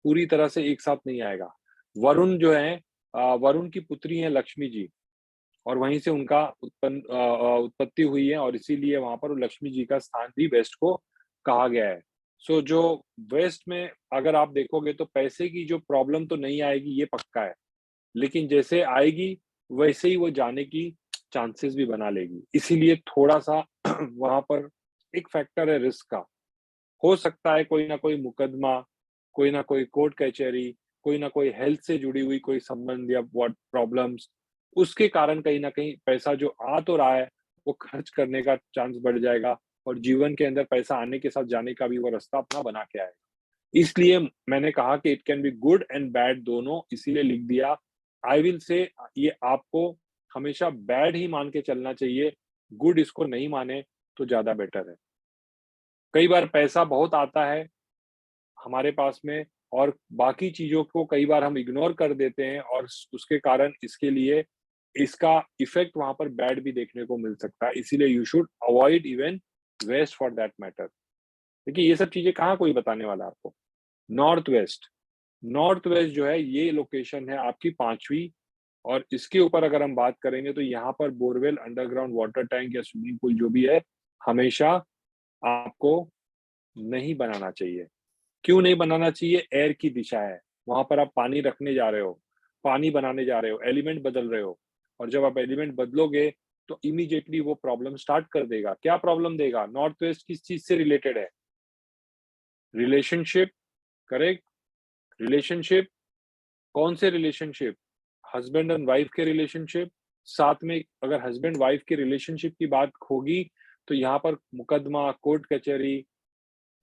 पूरी तरह से एक साथ नहीं आएगा. वरुण जो है वरुण की पुत्री हैं लक्ष्मी जी. और वहीं से उनका उत्पत्ति हुई है और इसीलिए वहाँ पर लक्ष्मी जी का स्थान भी वेस्ट को कहा गया है. सो जो वेस्ट में अगर आप देखोगे तो पैसे की जो प्रॉब्लम तो नहीं आएगी, ये पक्का है. लेकिन जैसे आएगी, वैसे ही वो जाने की चांसेस भी बना लेगी. इसीलिए थोड़ा-सा वहाँ पर एक फैक्टर है रिस्क का. हो सकता है कोई ना कोई मुकदमा, कोई ना कोई कोर्ट कचहरी, कोई ना कोई हेल्थ से जुड़ी हुई कोई संबंध या व्हाट प्रॉब्लम्स, उसके कारण कहीं न कहीं पैसा जो आ तो रहा है, वो खर्च करने का चांस बढ़ जाएगा और जीवन के अंदर पैसा आने के साथ जाने का भी वो रास्ता अपना बना के आएगा. इसलिए मैंने कहा कि it can be good and bad दोनों, इसीलिए लिख दिया. आई विल से ये आपको हमेशा बैड ही मान के चलना चाहिए, गुड इसको नहीं माने तो ज़्यादा बेटर है. कई बार पैसा बहुत आता है, हमारे पास में, और बाकी चीजों को कई बार हम इग्नोर कर देते हैं, और उसके कारण इसके लिए इसका इफेक्ट वहां पर बैड भी देखने को मिल सकता है। इसीलिए you should avoid even waste for that matter. देखिए ये सब चीजें कहाँ कोई बताने वाला है आपको। नॉर्थ वेस्ट, नॉर्थ वेस्ट जो है ये लोकेशन है आपकी 5वीं, और इसके ऊपर अगर हम बात करेंगे तो यहाँ पर बोरवेल, अंडरग्राउंड वाटर टैंक या स्विमिंग पूल जो भी है, हमेशा आपको नहीं बनाना चाहिए। क्यों नहीं बनाना चाहिए? एयर की दिशा है, वहां पर आप पानी रखने जा रहे हो, पानी बनाने जा रहे हो, एलिमेंट बदल रहे हो, और जब आप एलिमेंट बदलोगे तो इमीडिएटली वो प्रॉब्लम स्टार्ट कर देगा। क्या प्रॉब्लम देगा? नॉर्थ वेस्ट किस चीज से रिलेटेड है? Relationship, correct? रिलेशनशिप, कौन से रिलेशनशिप? हस्बैंड एंड वाइफ के रिलेशनशिप। साथ में अगर हस्बैंड वाइफ के रिलेशनशिप की बात होगी तो यहाँ पर मुकदमा, कोर्ट कचहरी,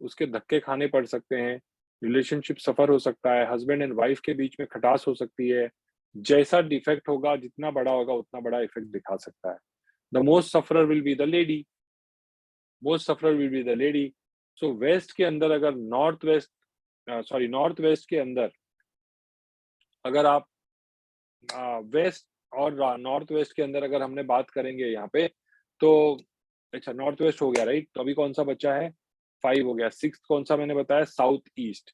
उसके धक्के खाने पड़ सकते हैं, रिलेशनशिप सफर हो सकता है, हस्बैंड एंड वाइफ के बीच में खटास हो सकती है। जैसा डिफेक्ट होगा, जितना बड़ा होगा उतना बड़ा इफेक्ट दिखा सकता है। The most sufferer will be the lady, most sufferer will be the lady. So west के अंदर अगर north west, sorry north west के अंदर अगर आप वेस्ट और नॉर्थ वेस्ट के अंदर अगर हमने बात करेंगे यहाँ पे, तो अच्छा नॉर्थ वेस्ट हो गया राइट, तो अभी कौन सा बचा है? 5 हो गया। 6 कौन सा मैंने बताया? South east.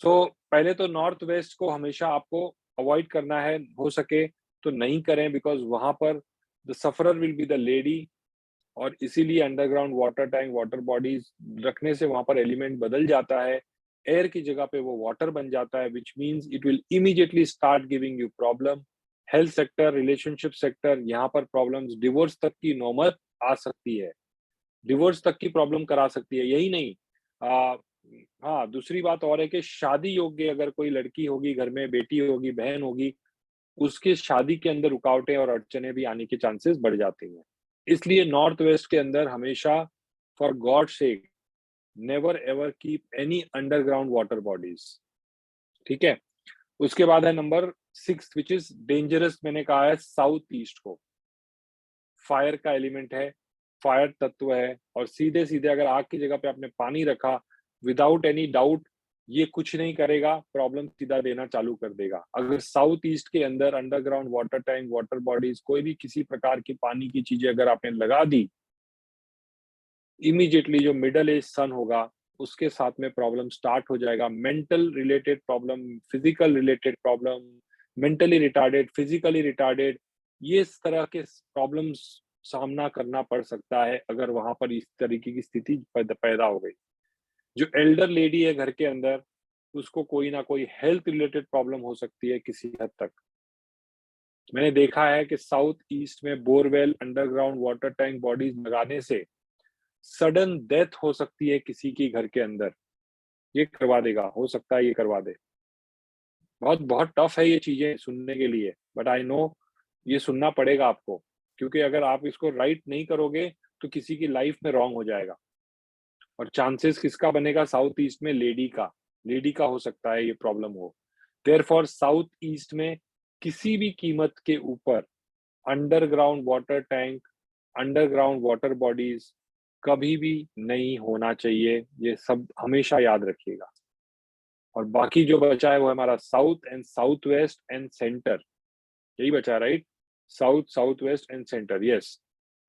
सो पहले तो नॉर्थ वेस्ट को हमेशा आपको अवॉइड करना है, हो सके तो नहीं करें, बिकॉज वहां पर the sufferer will be the lady, और इसीलिए underground water tank, water bodies रखने से वहां पर एलिमेंट बदल जाता है, एयर की जगह पे वो वाटर बन जाता है, which means it will immediately start giving you problem. Health sector, relationship sector, यहाँ पर प्रॉब्लम्स, डिवोर्स तक की नौबत आ सकती है, डिवोर्स तक की प्रॉब्लम करा सकती है। यही नहीं, आ, हाँ दूसरी बात और है कि शादी योग्य अगर कोई लड़की होगी घर में, बेटी होगी, बहन होगी, उसके शादी के अंदर रुकावटें और अड़चने भी आने के चांसेस बढ़ जाते हैं। इसलिए नॉर्थ वेस्ट के अंदर हमेशा, for God sake, never ever keep any underground water bodies. ठीक है। उसके बाद है नंबर 6 विच इज डेंजरस, मैंने कहा है साउथ ईस्ट को। फायर का एलिमेंट है, फायर तत्व है, और सीधे सीधे अगर आग की जगह पे आपने पानी रखा, विदाउट एनी डाउट ये कुछ नहीं करेगा, प्रॉब्लम सीधा देना चालू कर देगा। अगर साउथ ईस्ट के अंदर underground water tank, water bodies, कोई भी किसी प्रकार की पानी की चीजें अगर आपने लगा दी, इमीडिएटली जो मिडल एज सन होगा उसके साथ में प्रॉब्लम स्टार्ट हो जाएगा। Mental related problem, physical related problem, mentally retarded, physically retarded, ये इस तरह के प्रॉब्लम्स सामना करना पड़ सकता है अगर वहां पर इस तरीके की स्थिति पैदा हो गई। जो एल्डर लेडी है घर के अंदर, उसको कोई ना कोई हेल्थ रिलेटेड प्रॉब्लम हो सकती है किसी हद तक। मैंने देखा है कि साउथ ईस्ट में borewell, underground water tank bodies लगाने से सडन डेथ हो सकती है किसी की घर के अंदर। ये करवा देगा, हो सकता है ये करवा दे। बहुत बहुत टफ है ये चीजें सुनने के लिए, बट आई नो ये सुनना पड़ेगा आपको, क्योंकि अगर आप इसको राइट नहीं करोगे तो किसी की लाइफ में रॉन्ग हो जाएगा। और चांसेस किसका बनेगा साउथ ईस्ट में? लेडी का, लेडी का हो सकता है ये प्रॉब्लम हो। देयरफॉर साउथ ईस्ट में किसी भी कीमत के ऊपर underground water tank, underground water bodies कभी भी नहीं होना चाहिए। ये सब हमेशा याद रखिएगा। और बाकी जो बचा है वो हमारा south and south west and centre, यही बचा right? South, south west and centre, yes.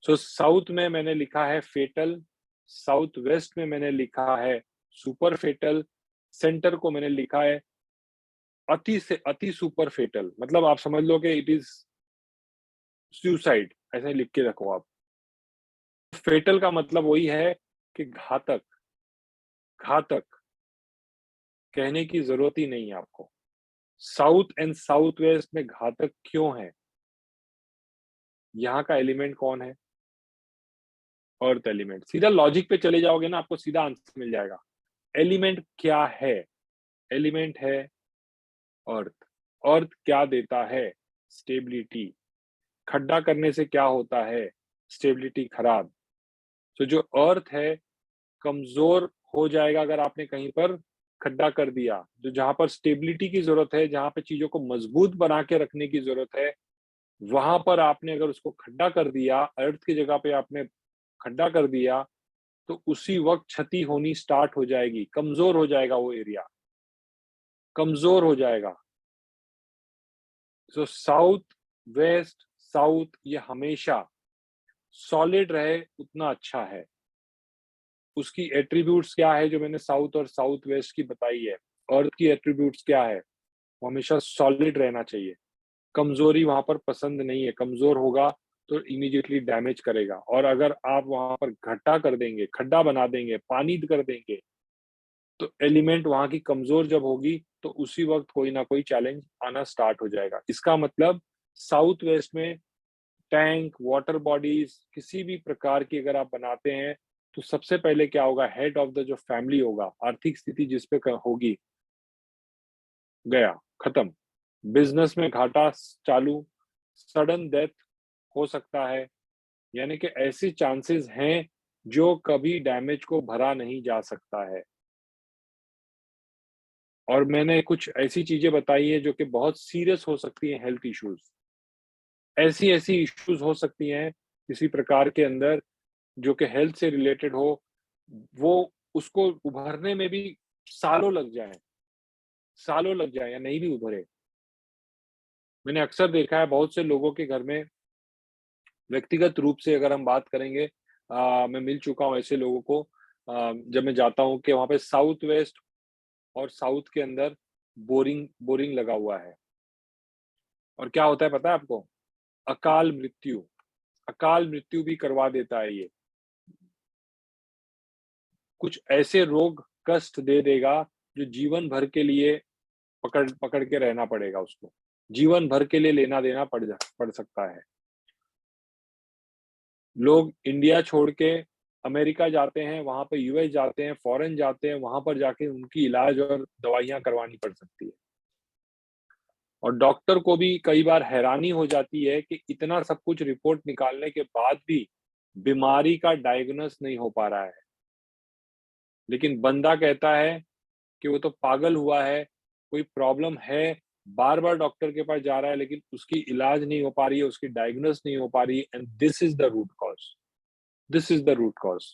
So south में मैंने लिखा है फेटल, साउथ वेस्ट में मैंने लिखा है सुपर फेटल, सेंटर को मैंने लिखा है अति से अति सुपर फेटल। मतलब आप समझ लो कि इट इज सुसाइड, ऐसे लिख के रखो आप। फेटल का मतलब वही है कि घातक, घातक कहने की जरूरत ही नहीं है आपको। साउथ एंड साउथ वेस्ट में घातक क्यों है? यहाँ का एलिमेंट कौन है? Earth element. सीधा लॉजिक पे चले जाओगे ना, आपको सीधा आंसर मिल जाएगा। एलिमेंट क्या है? एलिमेंट है अर्थ। अर्थ क्या देता है? स्टेबिलिटी। खड्डा करने से क्या होता है? स्टेबिलिटी खराब। तो जो अर्थ है कमजोर हो जाएगा अगर आपने कहीं पर खड्डा कर दिया। जो जहां पर स्टेबिलिटी की जरूरत है, जहां पे चीजों को मजबूत बना के रखने की जरूरत है, वहां पर आपने अगर उसको खड्डा कर दिया, अर्थ की जगह पे आपने खड्डा कर दिया, तो उसी वक्त क्षति होनी स्टार्ट हो जाएगी, कमजोर हो जाएगा वो एरिया, कमजोर हो जाएगा। तो साउथ, वेस्ट, साउथ ये हमेशा सॉलिड रहे उतना अच्छा है। उसकी एट्रीब्यूट्स क्या है जो मैंने साउथ और साउथ वेस्ट की बताई है, अर्थ की एट्रीब्यूट्स क्या है, वो हमेशा सॉलिड रहना चाहिए। कमजोरी वहां पर पसंद नहीं है, कमजोर होगा तो इमीडिएटली डैमेज करेगा। और अगर आप वहां पर घट्टा कर देंगे, खड्डा बना देंगे, पानी कर देंगे, तो एलिमेंट वहां की कमजोर जब होगी तो उसी वक्त कोई ना कोई चैलेंज आना स्टार्ट हो जाएगा। इसका मतलब साउथ वेस्ट में टैंक, वाटर बॉडीज किसी भी प्रकार की अगर आप बनाते हैं, तो सबसे पहले क्या होगा, हेड ऑफ द जो फैमिली होगा, आर्थिक स्थिति जिस पे होगी, गया, खत्म। बिजनेस में घाटा चालू, सडन डेथ हो सकता है। यानी कि ऐसी चांसेस हैं जो कभी डैमेज को भरा नहीं जा सकता है। और मैंने कुछ ऐसी चीजें बताई है जो कि बहुत सीरियस हो सकती हैं, हेल्थ इश्यूज। ऐसी ऐसी इश्यूज हो सकती हैं किसी प्रकार के अंदर जो कि हेल्थ से रिलेटेड हो, वो उसको उभरने में भी सालों लग जाए, सालों लग जाए या नहीं भी उभरे। मैंने अक्सर देखा है बहुत से लोगों के घर में, व्यक्तिगत रूप से अगर हम बात करेंगे, मैं मिल चुका हूँ ऐसे लोगों को, जब मैं जाता हूँ कि वहाँ पे साउथ वेस्ट और साउथ के अंदर बोरिंग बोरिंग लगा हुआ है। और क्या होता है पता है आपको? अकाल मृत्यु, अकाल मृत्यु भी करवा देता है ये। कुछ ऐसे रोग कष्ट दे देगा जो जीवन भर के लिए पकड़ पकड़ के रहना पड़ेगा उसको। जीवन भर के लिए लेना देना पड़ सकता है। लोग इंडिया छोड़ के अमेरिका जाते हैं, वहाँ पे यूएस जाते हैं, फॉरेन जाते हैं, वहाँ पर जाके उनकी इलाज और दवाइयाँ करवानी पड़ सकती है। और डॉक्टर को भी कई बार हैरानी हो जाती है कि इतना सब कुछ रिपोर्ट निकालने के बाद भी बीमारी का डायग्नोस नहीं हो पा रहा है। लेकिन बंदा कहता है कि वो तो पागल हुआ है, कोई प्रॉब्लम है, बार-बार डॉक्टर के पास जा रहा है लेकिन उसकी इलाज नहीं हो पा रही है, उसकी डायग्नोस नहीं हो पा रही है, and this is the root cause, this is the root cause.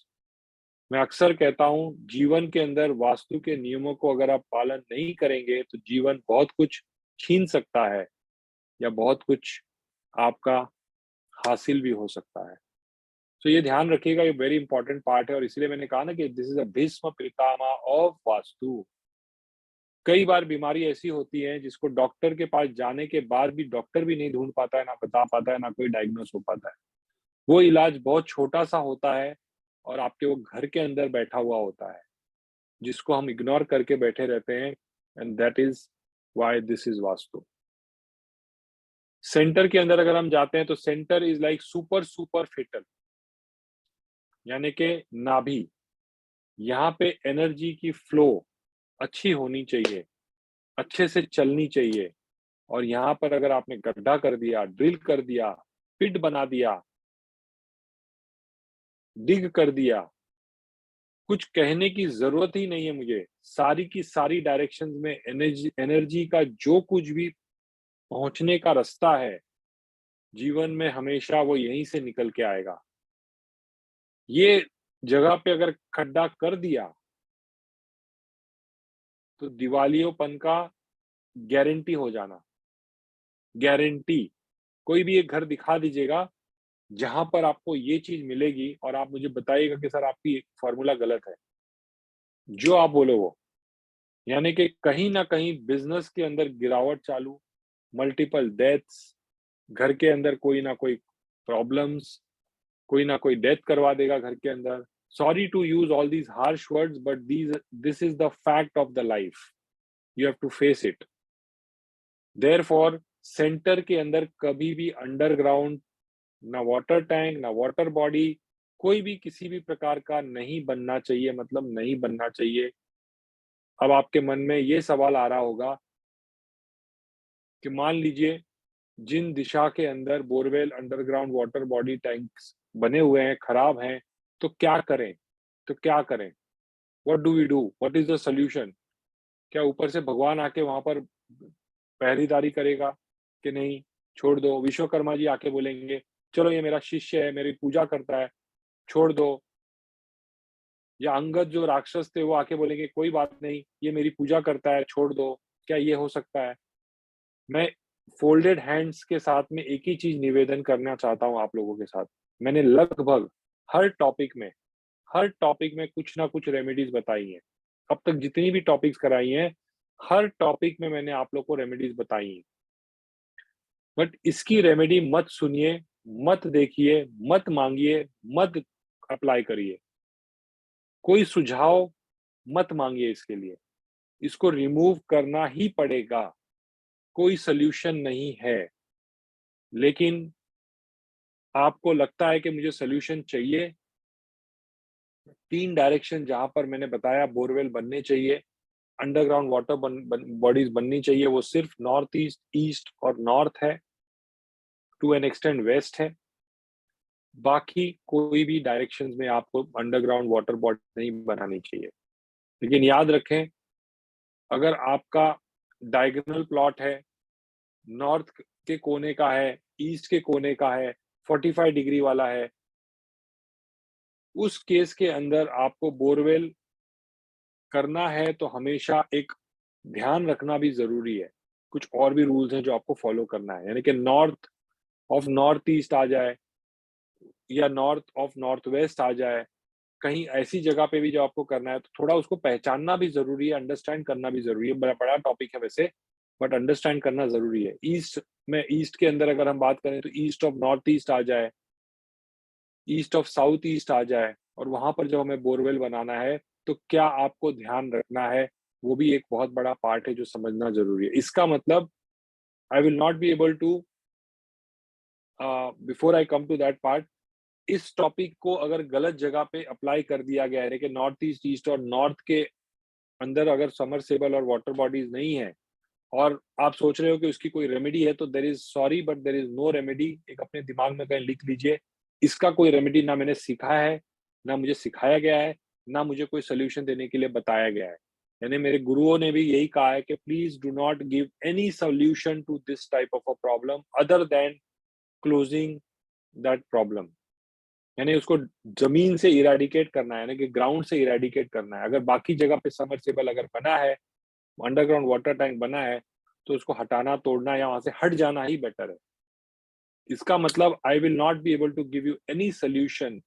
मैं अक्सर कहता हूँ, जीवन के अंदर वास्तु के नियमों को अगर आप पालन नहीं करेंगे, तो जीवन बहुत कुछ छीन सकता है या बहुत कुछ आपका हासिल भी हो सकता है। तो ये ध्यान रखिएगा, ये वेरी इंपॉर्टेंट पार्ट है और इसलिए मैंने कहा ना कि this is a Bhishma Pitamah of vastu. कई बार बीमारी ऐसी होती है जिसको डॉक्टर के पास जाने के बाद भी डॉक्टर भी नहीं ढूँढ पाता है, ना बता पाता है, ना कोई डायग्नोस हो पाता है। वो इलाज बहुत छोटा-सा होता है और आपके वो घर के अंदर बैठा हुआ होता है, जिसको हम इग्नोर करके बैठे रहते हैं, and that is why this is vastu. Center के अंदर अगर हम जाते हैं तो center is like super super fetal, यानी कि नाभि। यहाँ पे एनर्जी की फ्लो अच्छी होनी चाहिए, अच्छे से चलनी चाहिए। और यहाँ पर अगर आपने गड्ढा कर दिया, ड्रिल कर दिया, पिट बना दिया, डिग कर दिया, कुछ कहने की ज़रूरत ही नहीं है मुझे। सारी की सारी डायरेक्शंस में एनर्जी एनर्जी का जो कुछ भी पहुँचने का रास्ता है, जीवन में हमेशा वो यहीं से निकल के आएगा। ये जगह पे अगर खड्डा कर दिया, तो दिवालियोपन का गारंटी हो जाना, गारंटी। कोई भी एक घर दिखा दीजिएगा, जहाँ पर आपको ये चीज़ मिलेगी और आप मुझे बताइएगा कि सर आपकी फ़ॉर्मूला गलत है। जो आप बोलो वो। यानी कि कहीं न कहीं बिज़नेस के अंदर गिरावट चालू, मल्टीपल डेथ्स, घर के अंदर कोई ना कोई प्रॉब्लम्स, कोई ना कोई डेथ करवा देगा घर के अंदर। Sorry to use all these harsh words but this is the fact of the life. You have to face it. Therefore centre के अंदर कभी भी अंडरग्राउंड, ना वाटर टैंक, ना वाटर बॉडी, कोई भी किसी भी प्रकार का नहीं बनना चाहिए, मतलब नहीं बनना चाहिए। अब आपके मन में ये सवाल आ रहा होगा कि मान लीजिए जिन दिशा के अंदर borewell, underground water body tanks बने हुए हैं, खराब हैं, तो क्या करें? तो क्या करें? What do we do? What is the solution? क्या ऊपर से भगवान आके वहाँ पर पहरेदारी करेगा कि नहीं, छोड़ दो? विश्वकर्मा जी आके बोलेंगे, चलो ये मेरा शिष्य है, मेरी पूजा करता है, छोड़ दो। या अंगद जो राक्षस थे वो आके बोलेंगे कोई बात नहीं, ये मेरी पूजा करता है, छोड़ दो, क्या ये हो सकता है? मैं फोल्डेड हैंड्स के साथ में एक ही चीज़ निवेदन करना चाहता हूँ आप लोगों के साथ। मैंने लगभग हर टॉपिक में हर टॉपिक में कुछ ना कुछ रेमेडीज़ बताई हैं। अब तक जितनी भी टॉपिक्स कराई हैं, हर टॉपिक में मैंने आप लोग को रेमेडीज़ बताई हैं। बट इसकी रेमेडी मत सुनिए, मत देखिए, मत माँगिए, मत अप्लाई करिए। कोई सुझाव मत माँगिए इसके लिए। इसको रिमूव करना ही पड़ेगा, कोई सॉल्यूशन नहीं है। लेकिन आपको लगता है कि मुझे सॉल्यूशन चाहिए, 3 डायरेक्शन जहाँ पर मैंने बताया बोरवेल बनने चाहिए, अंडरग्राउंड वाटर बॉडीज़ बननी चाहिए, वो सिर्फ नॉर्थ ईस्ट, ईस्ट और नॉर्थ है, टू एन एक्सटेंट वेस्ट है। बाकी कोई भी डायरेक्शंस में आपको अंडरग्राउंड वाटर बॉडी नहीं बनानी चाहिए। लेकिन याद रखें, अगर आपका डायगोनल प्लॉट है, नॉर्थ के कोने का है, ईस्ट के कोने का है, 45 डिग्री वाला है, उस केस के अंदर आपको बोरवेल करना है तो हमेशा एक ध्यान रखना भी ज़रूरी है। कुछ और भी रूल्स हैं जो आपको फॉलो करना है। यानी कि नॉर्थ ऑफ नॉर्थ ईस्ट आ जाए या नॉर्थ ऑफ नॉर्थ वेस्ट आ जाए, कहीं ऐसी जगह पे भी जो आपको करना है, तो थोड़ा उसको पहचानना भी ज़रूरी है, अंडरस्टैंड करना भी ज़रूरी है। बड़ा बड़ा टॉपिक है वैसे, बट अंडरस्टैंड करना ज़रूरी है। ईस्ट में ईस्ट के अंदर अगर हम बात करें तो ईस्ट ऑफ नॉर्थ ईस्ट आ जाए, ईस्ट ऑफ साउथ ईस्ट आ जाए और वहाँ पर जब हमें बोरवेल बनाना है, तो क्या आपको ध्यान रखना है, वो भी एक बहुत बड़ा पार्ट है जो समझना ज़रूरी है। इसका मतलब I will not be able to before I come to that part, इस टॉपिक को अगर गलत जगह पे अप्लाई कर दिया गया है, यानी कि नॉर्थ ईस्ट, ईस्ट और नॉर्थ के अंदर अगर सबमर्सिबल और वाटर बॉडीज नहीं है और आप सोच रहे हो कि उसकी कोई रेमेडी है, तो there is sorry but there is no remedy. एक अपने दिमाग में कहीं लिख लीजिए, इसका कोई रेमेडी ना मैंने सीखा है, ना मुझे सिखाया गया है, ना मुझे कोई सोल्यूशन देने के लिए बताया गया है। यानी मेरे गुरुओं ने भी यही कहा है कि please do not give any solution to this type of a problem other than closing that problem. यानी उसको जमीन से इरेडिकेट करना है, यानी कि ग्राउंड से इरेडिकेट करना है। अगर बाकी जगह पे सबमर्सिबल अगर बना है, अंडरग्राउंड वाटर टैंक बना है, तो उसको हटाना, तोड़ना या वहां से हट जाना ही बेटर है। इसका मतलब I will not be able to give you any solution,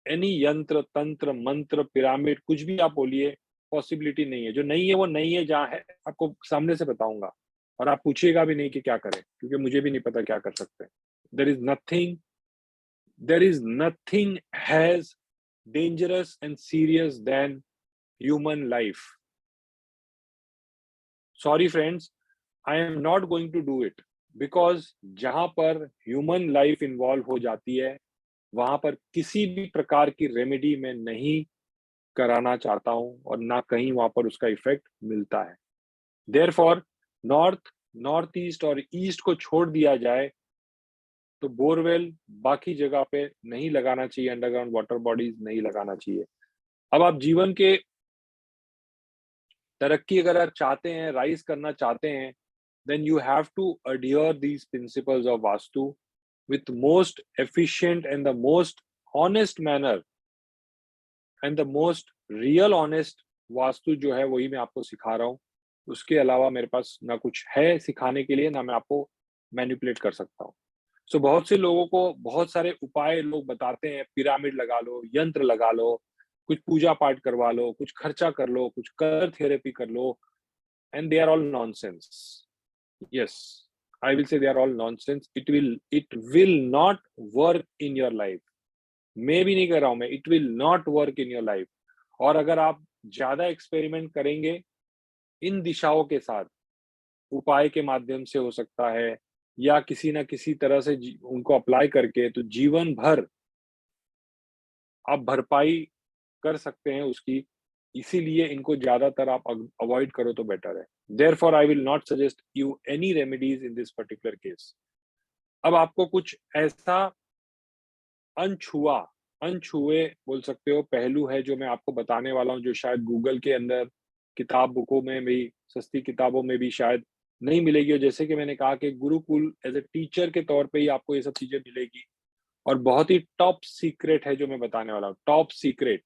any yantra, tantra, मंत्र, पिरामिड, कुछ भी आप बोलिए, पॉसिबिलिटी नहीं है। जो नहीं है वो नहीं है, जहाँ है आपको सामने से बताऊंगा। और आप पूछिएगा भी नहीं कि क्या करें, क्योंकि मुझे भी नहीं पता क्या कर सकते हैं। There is nothing, there is nothing has dangerous and serious than human life. Sorry friends, I am not going to do it because जहां पर ह्यूमन लाइफ इन्वॉल्व हो जाती है, वहां पर किसी भी प्रकार की रेमेडी मैं नहीं कराना चाहता हूं और ना कहीं वहां पर उसका इफेक्ट मिलता है। देयरफॉर नॉर्थ, नॉर्थ ईस्ट और ईस्ट को छोड़ दिया जाए तो बोरवेल बाकी जगह पे नहीं लगाना चाहिए, अंडरग्राउंड वाटर बॉडीज नहीं लगाना चाहिए। अब आप जीवन के तरक्की अगर आप चाहते हैं, राइज करना चाहते हैं, then you have to adhere these principles of Vastu with most efficient and the most honest manner and the most real honest vastu जो है वही मैं आपको सिखा रहा हूँ। उसके अलावा मेरे पास ना कुछ है सिखाने के लिए, ना मैं आपको मैनिपुलेट कर सकता हूँ। सो बहुत से लोगों को बहुत सारे उपाय लोग बताते हैं, पिरामिड लगा लो, यंत्र लगा लो, कुछ पूजा पाठ करवा लो, कुछ खर्चा कर लो, कुछ कलर थेरेपी कर लो, and they are all nonsense. Yes, I will say they are all nonsense. It will not work in your life. मैं भी नहीं कर रहा हूं मैं, it will not work in your life. और अगर आप ज्यादा एक्सपेरिमेंट करेंगे इन दिशाओं के साथ, उपाय के माध्यम से हो सकता है या किसी ना किसी तरह से उनको अप्लाई करके, तो जीवन भर आप भरपाई कर सकते हैं उसकी। इसीलिए इनको ज्यादातर आप अवॉइड करो तो बेटर है। Therefore I will not suggest you any remedies in this particular case. अब आपको कुछ ऐसा अनछुआ, अनछुए बोल सकते हो पहलू है जो मैं आपको बताने वाला हूँ, जो शायद गूगल के अंदर किताब बुकों में भी, सस्ती किताबों में भी शायद नहीं मिलेगी। और जैसे कि मैंने कहा कि गुरुकुल एज ए टीचर के तौर पे ही आपको ये सब चीजें मिलेगी, और बहुत ही टॉप सीक्रेट है जो मैं बताने वाला हूँ, टॉप सीक्रेट।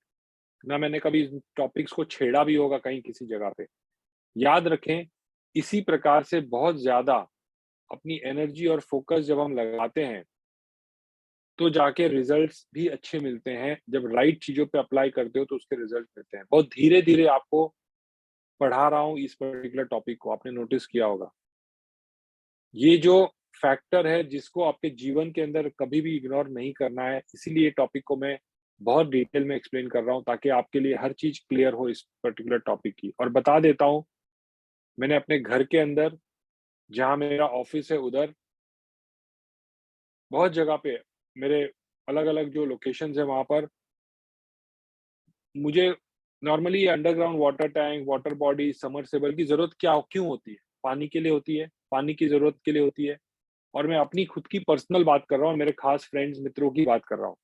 ना मैंने कभी इन टॉपिक्स को छेड़ा भी होगा कहीं किसी जगह पे। याद रखें, इसी प्रकार से बहुत ज़्यादा अपनी एनर्जी और फ़ोकस जब हम लगाते हैं, तो जाके रिज़ल्ट्स भी अच्छे मिलते हैं। जब राइट चीज़ों पे अप्लाई करते हो तो उसके रिज़ल्ट मिलते हैं। बहुत धीरे-धीरे आपको पढ़ा रहा हूँ इस पर्टिकुलर टॉपिक को, आपने नोटिस किया होगा। ये जो फैक्टर है जिसको आपके जीवन के अंदर कभी भी इग्नोर नहीं करना है, इसीलिए टॉपिक को मैं बहुत डिटेल में एक्सप्लेन कर रहा हूँ ताकि आपके लिए हर चीज़ क्लियर हो इस पर्टिकुलर टॉपिक की। और बता देता हूँ, मैंने अपने घर के अंदर, जहाँ मेरा ऑफ़िस है उधर, बहुत जगह पे मेरे अलग-अलग जो लोकेशंस हैं वहाँ पर मुझे normally underground water tank, water body, submersible की ज़रूरत क्यों होती है? पानी के लिए होती है, पानी की ज़रूरत के लिए होती है और मैं अपनी खुद की पर्सनल बात कर रहा हूँ, मेरे खास फ्रेंड्स, मित्रों की बात कर रहा हूँ।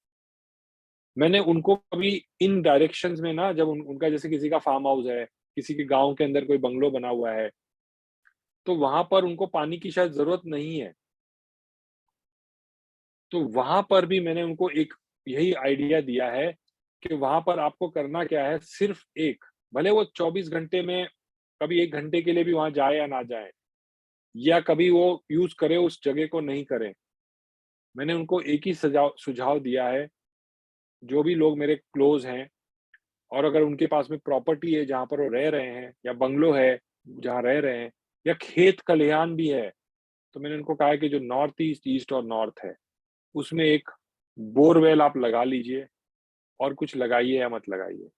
मैंने उनको कभी इन डायरेक्शंस में ना जब उनका जैसे किसी का फार्म हाउस है, किसी के गाँव के अंदर कोई बंगलो बना हुआ है, तो वहाँ पर उनको पानी की शायद ज़रूरत नहीं है। तो वहाँ पर भी मैंने उनको एक यही आइडिया दिया है कि वहाँ पर आपको करना क्या है, सिर्फ़ एक, भले वो 24 घंटे में कभी 1 घंटे के लिए भी वहाँ जाए या ना जाए, या कभी वो यूज़ करे उस जगह को नहीं करें। मैंने उनको एक ही सजाव सुझाव दिया है, जो भी लोग मेरे क्लोज़ हैं और अगर उनके पास में प्रॉपर्टी है जहाँ पर वो रह रहे हैं या बंगलो है, जहाँ रह रहे हैं या खेत खलिहान भी है, तो मैंने उनको कहा है कि जो नॉर्थ ईस्ट, ईस्ट और नॉर्थ है, उसमें एक बोरवेल आप लगा लीजिए और कुछ लगाइए या मत लगाइए।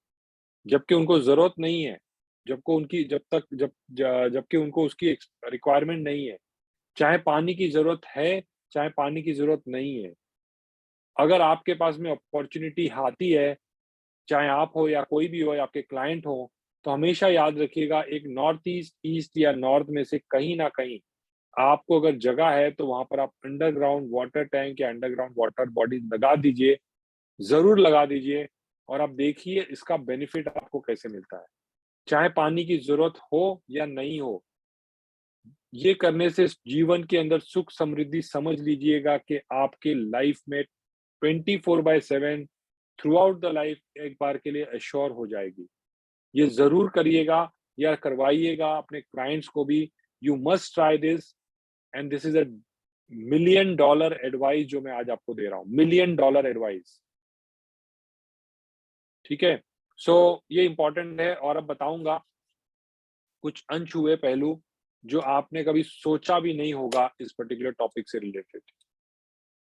जबकि उनको ज़रूरत नहीं है, जबकि उनको उसकी रिक्वायरमेंट नहीं है। चाहे पानी की ज़रूरत है, चाहे पानी की ज़रूरत नहीं है। अगर आपके पास में अपॉर्च्युनिटी आती है, चाहे आप हो या कोई भी हो या आपके क्लाइंट हो, तो हमेशा याद रखिएगा एक नॉर्थ ईस्ट, ईस्ट या नॉर्थ में से कहीं न कहीं आपको अगर जगह है, तो वहाँ पर आप अंडरग्राउंड वाटर टैंक या अंडरग्राउंड वाटर बॉडीज़ लगा दीजिए, ज़रूर लगा दीजिए और आप देखिए इसका बेनिफिट आपको कैसे मिलता है। चाहे पानी की ज़रूरत हो या नहीं हो, ये करने से जीवन के अंदर सुख समृद्धि समझ लीजिएगा कि आपके लाइफ में 24/7 थ्रू आउट द लाइफ एक बार के लिए एश्योर हो जाएगी। ये ज़रूर करिएगा या करवाइएगा अपने क्लाइंट्स को भी। You must try this and this is a million dollar advice जो मैं आज आपको दे रहा हूँ, मिलियन डॉलर एडवाइस, ठीक है? ये इम्पोर्टेंट है और अब बताऊँगा कुछ अनछुए पहलू जो आपने कभी सोचा भी नहीं होगा इस पर्टिकुलर टॉपिक से रिलेटेड।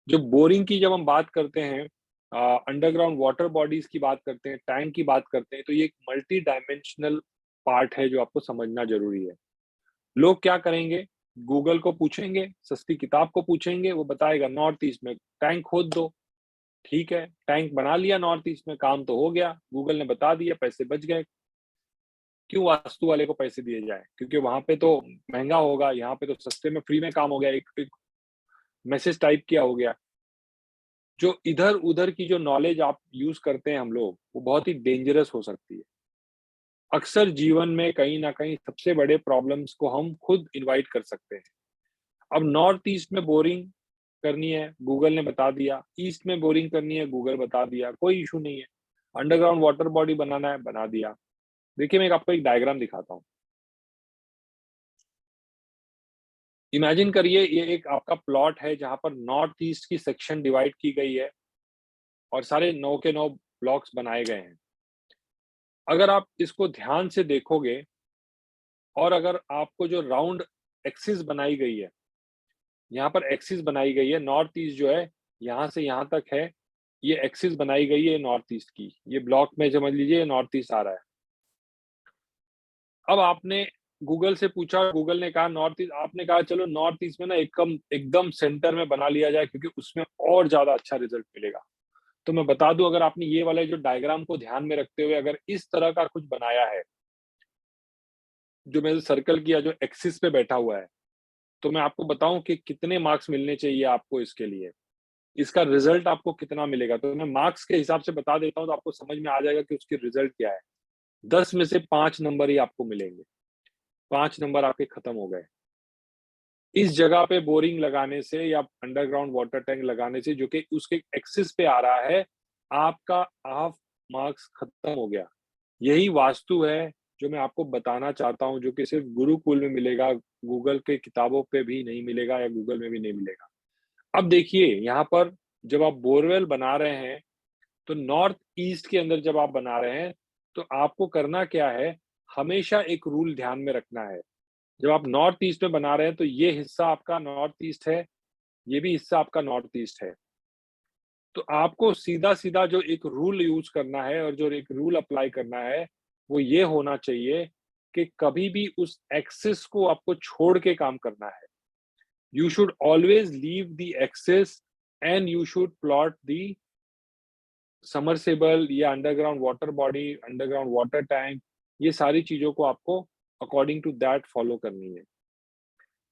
जो बोरिंग की जब हम बात करते हैं, अंडरग्राउंड वाटर बॉडीज़ की बात करते हैं, टैंक की बात करते हैं, तो ये एक मल्टी डायमेंशनल पार्ट है जो आपको समझना ज़रूरी है। लोग क्या करेंगे, गूगल को पूछेंगे, सस्ती किताब को पूछेंगे, वो बताएगा नॉर्थ ईस्ट में टैंक खोद दो। ठीक है, टैंक बना लिया नॉर्थ ईस्ट में, काम तो हो गया, गूगल ने बता दिया, पैसे बच गए। क्यों वास्तु वाले को पैसे दिए जाएँ? क्योंकि वहाँ पे तो महँगा होगा, यहाँ पे तो सस्ते में फ्री में काम हो गया, एक एक मैसेज टाइप किया हो गया। जो इधर-उधर की जो नॉलेज आप यूज़ करते हैं हम लोग, वो बहुत ही डेंजरस हो सकती है। अक्सर जीवन में कहीं न कहीं सबसे बड़े प्रॉब्लम्स को हम खुद इनवाइट कर सकते हैं। अब नॉर्थ ईस्ट में बोरिंग करनी है, गूगल ने बता दिया, ईस्ट में बोरिंग करनी है, गूगल बता दिया, कोई इश्यू नहीं है। अंडरग्राउंड वाटर बॉडी बनाना है, बना दिया। देखिए, मैं एक आपको एक डायग्राम दिखाता हूँ। इमेजिन करिए ये एक आपका प्लॉट है जहाँ पर नॉर्थ ईस्ट की सेक्शन डिवाइड की गई है और सारे 9 के 9 ब्लॉक्स बनाए गए हैं। अगर आप इसको ध्यान से देखोगे और अगर आपको जो राउंड एक्सिस बनाई गई है, यहाँ पर एक्सिस बनाई गई है, नॉर्थ ईस्ट जो है, यहाँ से यहाँ तक है, ये एक्सिस बनाई गई है नॉर्थ ईस्ट की। ये ब्लॉक में समझ लीजिए नॉर्थ ईस्ट आ रहा है। अब आपने गूगल से पूछा, गूगल ने कहा नॉर्थ ईस्ट, आपने कहा चलो नॉर्थ ईस्ट में ना एकदम एकदम सेंटर में बना लिया जाए क्योंकि उसमें और ज़्यादा अच्छा रिज़ल्ट मिलेगा। तो मैं बता दूँ, अगर आपने ये वाले जो डायग्राम को ध्यान में रखते हुए अगर इस तरह का कुछ बनाया है, जो मैंने सर्कल किया जो एक्सिस पे बैठा हुआ है, तो मैं आपको बताऊँ कि कितने मार्क्स मिलने चाहिए आपको इसके लिए। इसका रिज़ल्ट आपको कितना मिलेगा? तो मैं मार्क्स के हिसाब से बता देता हूँ तो आपको समझ में आ जाएगा कि उसकी रिज़ल्ट क्या है। 10 में से 5 नंबर ही आपको मिलेंगे। 5 नंबर आपके खत्म हो गए। इस जगह पे बोरिंग लगाने से या अंडरग्राउंड वाटर टैंक लगाने से जो कि उसके एक्सिस पे आ रहा है, आपका हाफ मार्क्स खत्म हो गया। यही वास्तु है जो मैं आपको बताना चाहता हूँ, जो कि सिर्फ गुरुकुल में मिलेगा, गूगल के किताबों पे भी नहीं मिलेगा या गूगल में भी नहीं मिलेगा। अब देखिए यहाँ पर जब आप बोरवेल बना रहे हैं, तो नॉर्थ ईस्ट के अंदर जब आप बना रहे हैं, तो आपको करना क्या है, हमेशा एक रूल ध्यान में रखना है। जब आप नॉर्थ ईस्ट में बना रहे हैं, तो ये हिस्सा आपका नॉर्थ ईस्ट है, ये भी हिस्सा आपका नॉर्थ ईस्ट है। तो आपको सीधा-सीधा जो एक रूल यूज़ करना है और जो एक रूल अप्लाई करना है, वो ये होना चाहिए कि कभी भी उस एक्सिस को आपको छोड़ के काम करना है। You should always leave the axis and you should plot the submersible या underground water body, underground water tank, ये सारी चीज़ों को आपको अकॉर्डिंग टू दैट फॉलो करनी है।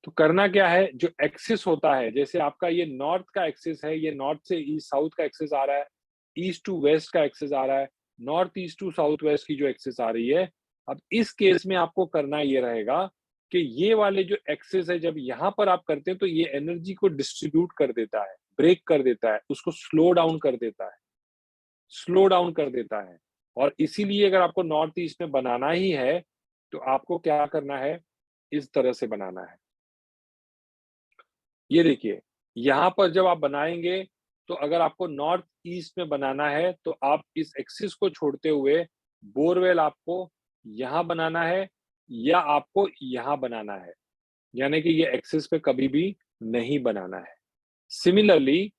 तो करना क्या है, जो एक्सिस होता है, जैसे आपका ये नॉर्थ का एक्सिस है, ये नॉर्थ से ईस्ट साउथ का एक्सिस आ रहा है, ईस्ट टू वेस्ट का एक्सिस आ रहा है, north east to south west की जो एक्सिस आ रही है, अब इस केस में आपको करना ये रहेगा कि ये वाले जो एक्सिस है, जब यहाँ पर आप करते हैं, तो ये एनर्जी को डिस्ट्रीब्यूट कर देता है, ब्रेक कर देता है, उसको स्लो डाउन कर देता है, स्लो डाउन कर देता है। और इसीलिए अगर आपको नॉर्थ ईस्ट में बनाना ही है, तो आपको क्या करना है, इस तरह से बनाना है। ये देखिए, यहाँ पर जब आप बनाएँगे, तो अगर आपको नॉर्थ ईस्ट में बनाना है, तो आप इस एक्सिस को छोड़ते हुए बोरवेल आपको यहाँ बनाना है या आपको यहाँ बनाना है। यानी कि ये एक्सिस पे कभी भी नहीं बनाना है। सिमिलरली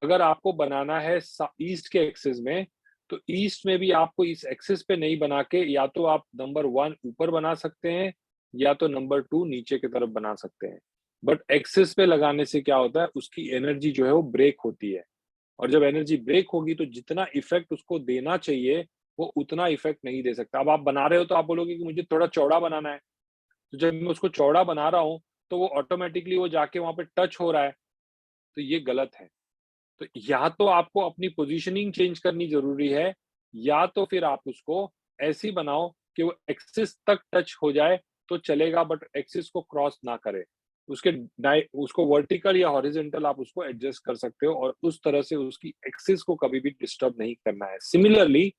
अगर आपको बनाना है ईस्ट के एक्सिस में, तो ईस्ट में भी आपको इस एक्सिस पे नहीं बना के या तो आप नंबर 1 ऊपर बना सकते हैं या तो नंबर 2 नीचे की तरफ बना सकते हैं। बट एक्सिस पे लगाने से क्या होता है, उसकी एनर्जी जो है वो ब्रेक होती है और जब एनर्जी ब्रेक होगी तो जितना इफेक्ट उसको देना चाहिए, वो उतना इफेक्ट नहीं दे सकता। अब आप बना रहे हो तो आप बोलोगे कि मुझे थोड़ा चौड़ा बनाना है, तो जब मैं उसको चौड़ा बना रहा हूँ, तो वो ऑटोमैटिकली वो जाके वहाँ पे टच हो रहा है, तो ये गलत है। तो या तो आपको अपनी पोजीशनिंग चेंज करनी ज़रूरी है, या तो फिर आप उसको ऐसी बनाओ कि वो एक्सिस तक टच हो जाए तो चलेगा बट एक्सिस को क्रॉस ना करे। उसके उसको वर्टिकल या हॉरिज़ॉन्टल आप उसको एडजस्ट कर सकते हो और उस तरह से उसकी एक्सिस को कभी भी डिस्टर्ब नहीं करना है। सिमिलरली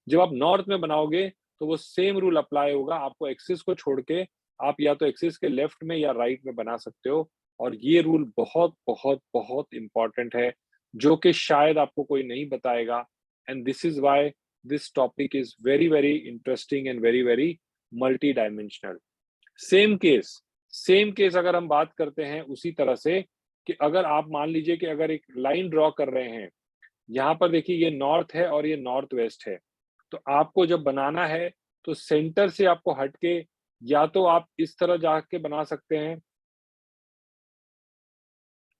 जब आप नॉर्थ में बनाओगे तो वो सेम रूल अप्लाई होगा, आपको एक्सिस को छोड़ के आप या तो एक्सिस के लेफ्ट में या राइट में बना सकते हो और ये रूल बहुत, बहुत, बहुत इम्पोर्टेंट है। जो कि शायद आपको कोई नहीं बताएगा and this is why this topic is very very interesting and very very multi dimensional. Same case same case अगर हम बात करते हैं उसी तरह से कि अगर आप मान लीजिए कि अगर एक लाइन ड्रॉ कर रहे हैं, यहाँ पर देखिए ये नॉर्थ है और ये नॉर्थ वेस्ट है, तो आपको जब बनाना है तो सेंटर से आपको हट के या तो आप इस तरह जाके बना सकते हैं,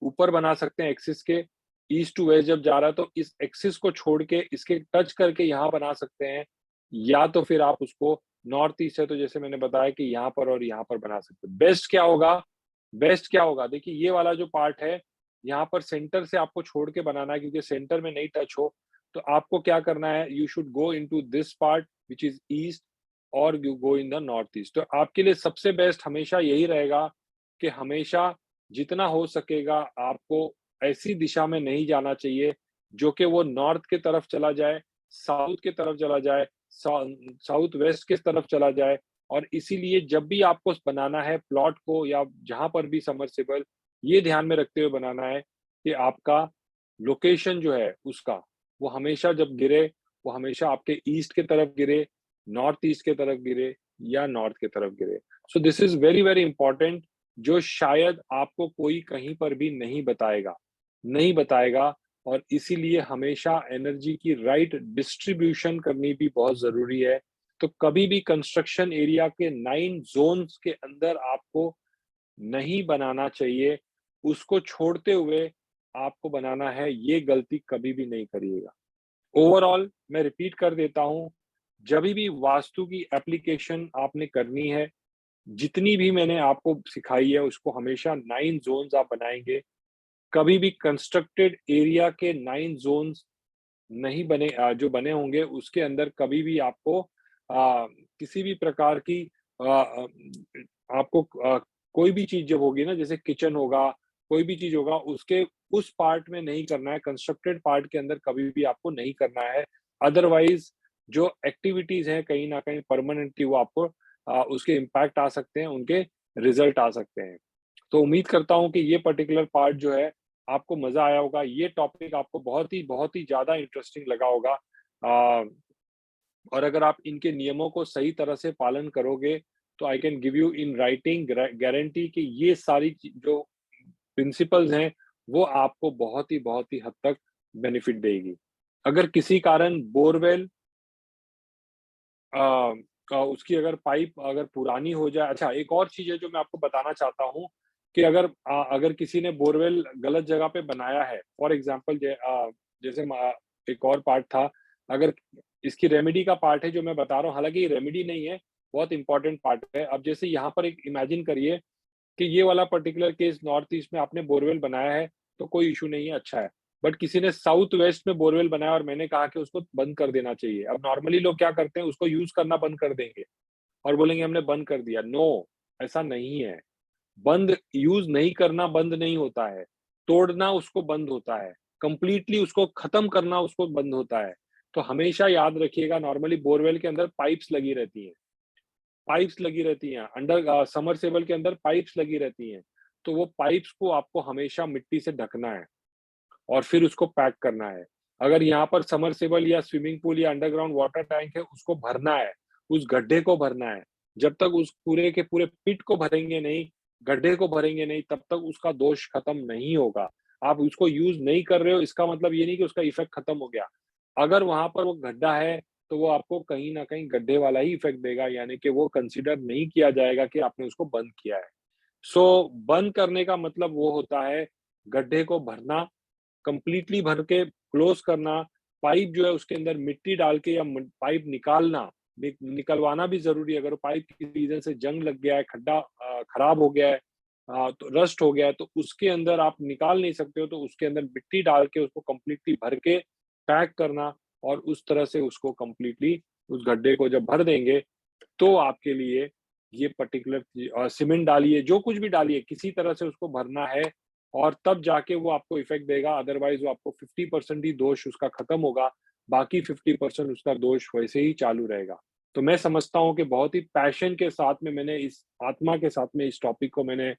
ऊपर बना सकते हैं एक्सिस के, ईस्ट टू वेस्ट जब जा रहा है तो इस एक्सिस को छोड़ के इसके टच करके यहाँ बना सकते हैं, या तो फिर आप उसको नॉर्थ ईस्ट है तो जैसे मैंने बताया कि यहाँ पर और यहाँ पर बना सकते हैं। बेस्ट क्या होगा देखिए ये वाला जो पार्ट है, यहाँ पर सेंटर से आपको छोड़ के बनाना है क्योंकि सेंटर में नहीं टच हो, तो आपको क्या करना है, you should go into this part which is east और you go in the north east. तो आपके लिए सबसे बेस्ट हमेशा यही रहेगा कि हमेशा जितना हो सकेगा आपको ऐसी दिशा में नहीं जाना चाहिए जो कि वो नॉर्थ की तरफ चला जाए, साउथ की तरफ चला जाए, साउथ वेस्ट की तरफ चला जाए। और इसीलिए जब भी आपको बनाना है प्लॉट को या जहाँ पर भी सबमर्सिबल, ये ध्यान में रखते हुए बनाना है कि आपका लोकेशन जो है उसका, वो हमेशा जब गिरे, वो हमेशा आपके ईस्ट की तरफ गिरे, नॉर्थ ईस्ट की तरफ गिरे या नॉर्थ की तरफ गिरे। So this is very, very important, जो शायद आपको कोई कहीं पर भी नहीं बताएगा और इसीलिए हमेशा एनर्जी की राइट डिस्ट्रीब्यूशन करनी भी बहुत ज़रूरी है। तो कभी भी कंस्ट्रक्शन एरिया के 9 ज़ोन्स के अंदर आपको नहीं बनाना चाहिए, उसको छोड़ते हुए आपको बनाना है, ये गलती कभी भी नहीं करिएगा। ओवरऑल मैं रिपीट कर देता हूँ, जभी भी वास्तु की एप्लीकेशन आपने करनी है, जितनी भी मैंने आपको सिखाई है उसको हमेशा 9 ज़ोन्स आप बनाएँगे। कभी भी कंस्ट्रक्टेड एरिया के 9 ज़ोन्स नहीं बने, जो बने होंगे उसके अंदर कभी भी आपको किसी भी प्रकार की आपको कोई भी चीज़ जब होगी ना, जैसे किचन होगा, कोई भी चीज़ होगा उसके उस पार्ट में नहीं करना है, कंस्ट्रक्टेड पार्ट के अंदर कभी भी आपको नहीं करना है। अदरवाइज़ जो एक्टिविटीज हैं कहीं ना कहीं परमानेंटली वो आपको उसके इम्पैक्ट आ सकते हैं, उनके रिजल्ट आ सकते हैं। तो उम्मीद करता हूँ कि ये पर्टिकुलर पार्ट जो है आपको मजा आया होगा, ये टॉपिक आपको बहुत ही ज्यादा इंटरेस्टिंग लगा होगा। और अगर आप इनके नियमों को सही तरह से पालन करोगे तो I can give you in writing guarantee कि ये सारी जो प्रिंसिपल्स हैं वो आपको बहुत ही हद तक बेनिफिट देगी। अगर किसी कारण बोरवेल उसकी अगर पाइप अगर पुरानी हो जाए, अच्छा एक और चीज़ है जो मैं आपको बताना चाहता हूँ कि अगर किसी ने बोरवेल गलत जगह पे बनाया है, फॉर एग्ज़ाम्पल जैसे एक और पार्ट था, अगर इसकी रेमेडी का पार्ट है जो मैं बता रहा हूँ, हालाँकि ये रेमेडी नहीं है, बहुत इम्पोर्टेंट पार्ट है। अब जैसे यहाँ पर एक इमेजिन करिए कि ये वाला पर्टिकुलर केस नॉर्थ ईस्ट में आपने बोरवेल बनाया है, तो कोई इश्यू नहीं है, अच्छा है। बट किसी ने साउथ वेस्ट में बोरवेल बनाया और मैंने कहा कि उसको बंद कर देना चाहिए। अब नॉर्मली लोग क्या करते हैं, उसको यूज़ करना बंद कर देंगे और बोलेंगे हमने बंद कर दिया। नो, ऐसा नहीं है। बंद यूज़ नहीं करना बंद नहीं होता है, तोड़ना उसको बंद होता है, कंप्लीटली उसको खत्म करना उसको बंद होता है। तो हमेशा याद रखिएगा नॉर्मली बोरवेल के अंदर पाइप्स लगी रहती हैं, सबमर्सिबल के अंदर पाइप्स लगी रहती हैं। तो वो पाइप्स को आपको हमेशा मिट्टी से ढकना है और फिर उसको पैक करना है। अगर यहाँ पर सबमर्सिबल या स्विमिंग पूल या अंडरग्राउंड वाटर टैंक है, उसको भरना है, उस गड्ढे को भरना है। जब तक उस पूरे के पूरे पिट को भरेंगे नहीं, गड्ढे को भरेंगे नहीं, तब तक उसका दोष खत्म नहीं होगा। आप उसको यूज़ नहीं कर रहे हो, इसका मतलब ये नहीं कि उसका इफ़ेक्ट खत्म हो गया। अगर वहाँ पर वो गड्ढा है, तो वो आपको कहीं न कहीं गड्ढे वाला ही इफ़ेक्ट देगा, यानी कि वो कंसिडर नहीं किया जाएगा कि आपने उसको बंद किया है। सो बंद करने का मतलब वो होता है, गड्ढे को भरना, कंप्लीटली भर के क्लोज़ करना, पाइप जो है उसके अंदर मिट्टी डाल के या पाइप निकालना, निकलवाना भी ज़रूरी है। अगर पाइप किसी रीज़न से जंग लग गया है, खराब हो गया है, तो रस्ट हो गया है, तो उसके अंदर आप निकाल नहीं सकते हो, तो उसके अंदर मिट्टी डाल के उसको कंप्लीटली भर के पैक करना और उस तरह से उसको कंप्लीटली उस गड्ढे को जब भर देंगे, तो आपके लिए ये पर्टिकुलर सीमेंट डालिए, जो कुछ भी डालिए, किसी तरह से उसको भरना है और तब जाके वो आपको इफ़ेक्ट देगा, अदरवाइज़ वो आपको 50% ही दोष उसका खत्म होगा, बाकी 50% उसका दोष वैसे ही चालू रहेगा। तो मैं समझता हूँ कि बहुत ही पैशन के साथ में मैंने इस आत्मा के साथ में इस टॉपिक को मैंने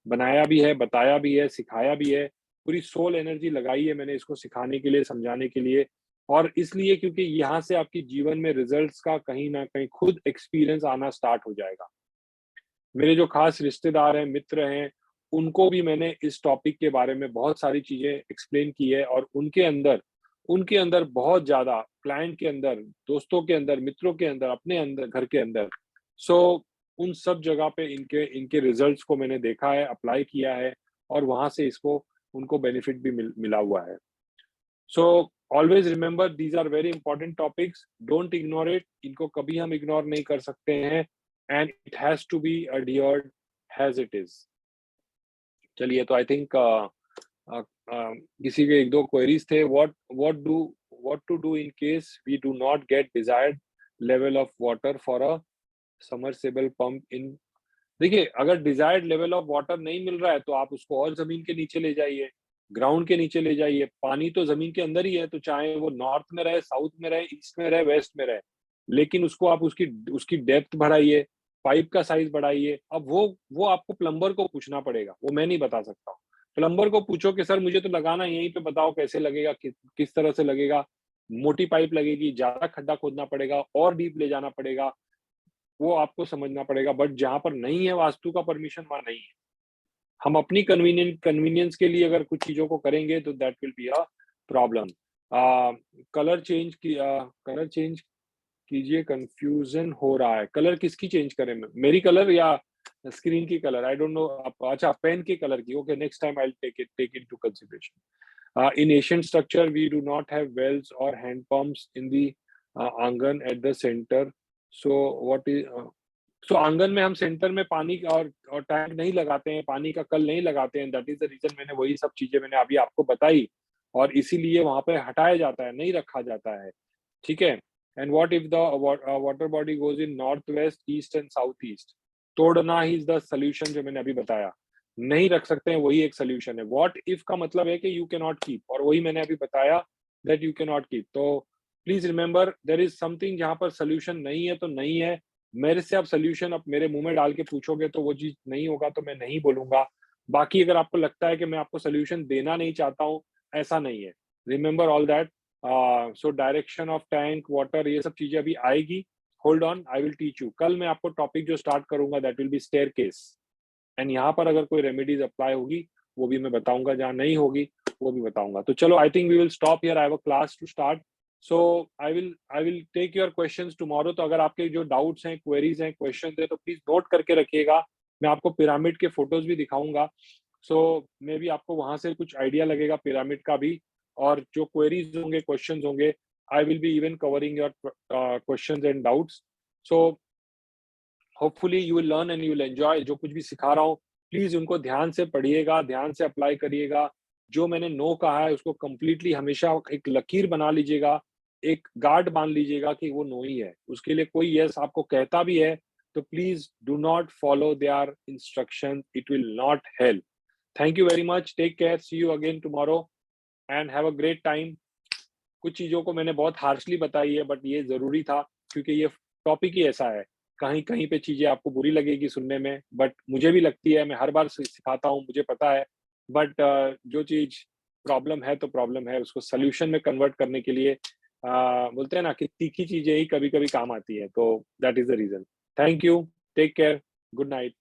बनाया भी है, बताया भी है, सिखाया भी है, पूरी सोल एनर्जी लगाई है मैंने इसको सिखाने के लिए, समझाने के लिए और इसलिए क्योंकि यहाँ से आपके जीवन में रिज़ल्ट्स का कहीं न कहीं खुद एक्सपीरियंस आना स्टार्ट हो जाएगा। मेरे जो खास रिश्तेदार हैं, मित्र हैं, उनको भी मैंने इस टॉपिक के बारे में बहुत सारी चीज़ें एक्सप्लेन की है और उनके अंदर बहुत ज़्यादा क्लाइंट के अंदर, दोस्तों के अंदर, मित्रों के अंदर, अपने अंदर, घर के अंदर। सो उन सब जगह पे इनके इनके रिज़ल्ट्स को मैंने देखा है, अप्लाई किया है और वहाँ से इसको उनको बेनिफिट भी मिला हुआ है। So always remember these are very important topics, don't ignore it, इनको कभी हम इग्नोर नहीं कर सकते हैं and it has to be adhered as it is। चलिए तो आई थिंक अ किसी के 1-2 क्वेरीज़ थे, what to do in case we do not get desired level of water for a submersible pump in. देखिए, अगर डिजायर्ड लेवल ऑफ वाटर नहीं मिल रहा है, तो आप उसको और ज़मीन के नीचे ले जाइए, ग्राउंड के नीचे ले जाइए। पानी तो ज़मीन के अंदर ही है, तो चाहे वो नॉर्थ में रहे, साउथ में रहे, ईस्ट में रहे, वेस्ट में रहे। लेकिन उसको आप उसकी उसकी डेप्थ बढ़ाइए, पाइप का साइज़ बढ़ाइए। अब वो आपको प्लम्बर को पूछना पड़ेगा, वो मैं नहीं बता सकता हूँ। प्लम्बर को पूछो कि सर मुझे तो लगाना है, यहीं पे बताओ कैसे लगेगा, किस तरह से लगेगा? मोटी पाइप लगेगी, ज़्यादा खड्डा खोदना पड़ेगा और डीप ले जाना पड़ेगा। वो आपको समझना पड़ेगा बट जहाँ पर नहीं है वास्तु का परमिशन वहाँ नहीं है। हम अपनी कन्वीनियंस के लिए अगर कुछ चीज़ों को करेंगे तो that will be a problem. Colour change कीजिए, कन्फ्यूज़न हो रहा है। कलर किसकी चेंज करें मेरी कलर या स्क्रीन की कलर? आई डोंट नो आप अच्छा पेन के कलर की। Okay next time I will take into consideration. In ancient structure, we do not have wells or hand pumps in the आंगन at the center. So what is सो आंगन में हम centre में पानी का और टैंक नहीं लगाते हैं, पानी का कल नहीं लगाते हैं। दैट इज़ द रीज़न मैंने वही सब चीज़ें मैंने अभी आपको बताई और इसीलिए वहाँ पे हटाया जाता है, नहीं रखा जाता है, ठीक है? And what if the water body goes in north west, east and south east? तोड़ना ही इज़ द सॉल्यूशन जो मैंने अभी बताया। नहीं रख सकते हैं वही एक सॉल्यूशन है। व्हाट इफ का मतलब है कि यू कैन नॉट कीप और वही मैंने अभी बताया that you can not keep. तो please remember there is something जहां पर सोल्यूशन नहीं है तो नहीं है। मेरे से आप सोल्यूशन अब मेरे मुंह में डाल के पूछोगे तो वो चीज नहीं होगा तो मैं नहीं बोलूंगा। बाकी अगर आपको लगता है कि मैं आपको सोल्यूशन देना नहीं चाहता हूँ, ऐसा नहीं है। Remember all that. So direction of tank water ये सब चीजें अभी आएगी। Hold on, I will teach you. कल मैं आपको टॉपिक जो स्टार्ट करूंगा that will be staircase, and यहाँ पर अगर कोई रेमेडीज अप्लाई होगी वो भी मैं बताऊंगा, जहाँ नहीं होगी वो भी बताऊंगा। तो चलो, I think we will stop here, I have a class to start. So I will take your questions tomorrow. तो अगर आपके जो डाउट्स हैं, क्वेरीज हैं, क्वेश्चंस हैं, तो प्लीज नोट करके रखिएगा। मैं आपको पिरामिड के फोटोज भी दिखाऊंगा। सो मे बी आपको वहां से कुछ आइडिया लगेगा पिरामिड का भी। और जो क्वेरीज होंगे, क्वेश्चंस होंगे, I will be even covering your questions and doubts. So hopefully you will learn and you will enjoy. जो कुछ भी सिखा रहा हूँ प्लीज उनको ध्यान से पढ़िएगा, ध्यान से अप्लाई करिएगा। जो मैंने नो कहा है उसको कंप्लीटली हमेशा एक लकीर बना लीजिएगा, एक गार्ड बांध लीजिएगा कि वो नो ही है। उसके लिए कोई यस आपको कहता भी है तो please do not follow their instruction, it will not help. Thank you very much, take care, see you again tomorrow and have a great time. कुछ चीज़ों को मैंने बहुत हार्शली बताई है, बट ये ज़रूरी था क्योंकि ये टॉपिक ही ऐसा है। कहीं-कहीं पे चीज़ें आपको बुरी लगेगी सुनने में, बट मुझे भी लगती है, मैं हर बार सिखाता हूँ, मुझे पता है। बट जो चीज़ प्रॉब्लम है तो प्रॉब्लम है, उसको सॉल्यूशन में कन्वर्ट करने के लिए बोलते हैं ना कि तीखी चीज़ें ही कभी-कभी काम आती है, तो that is the reason. Thank you, take care, good night.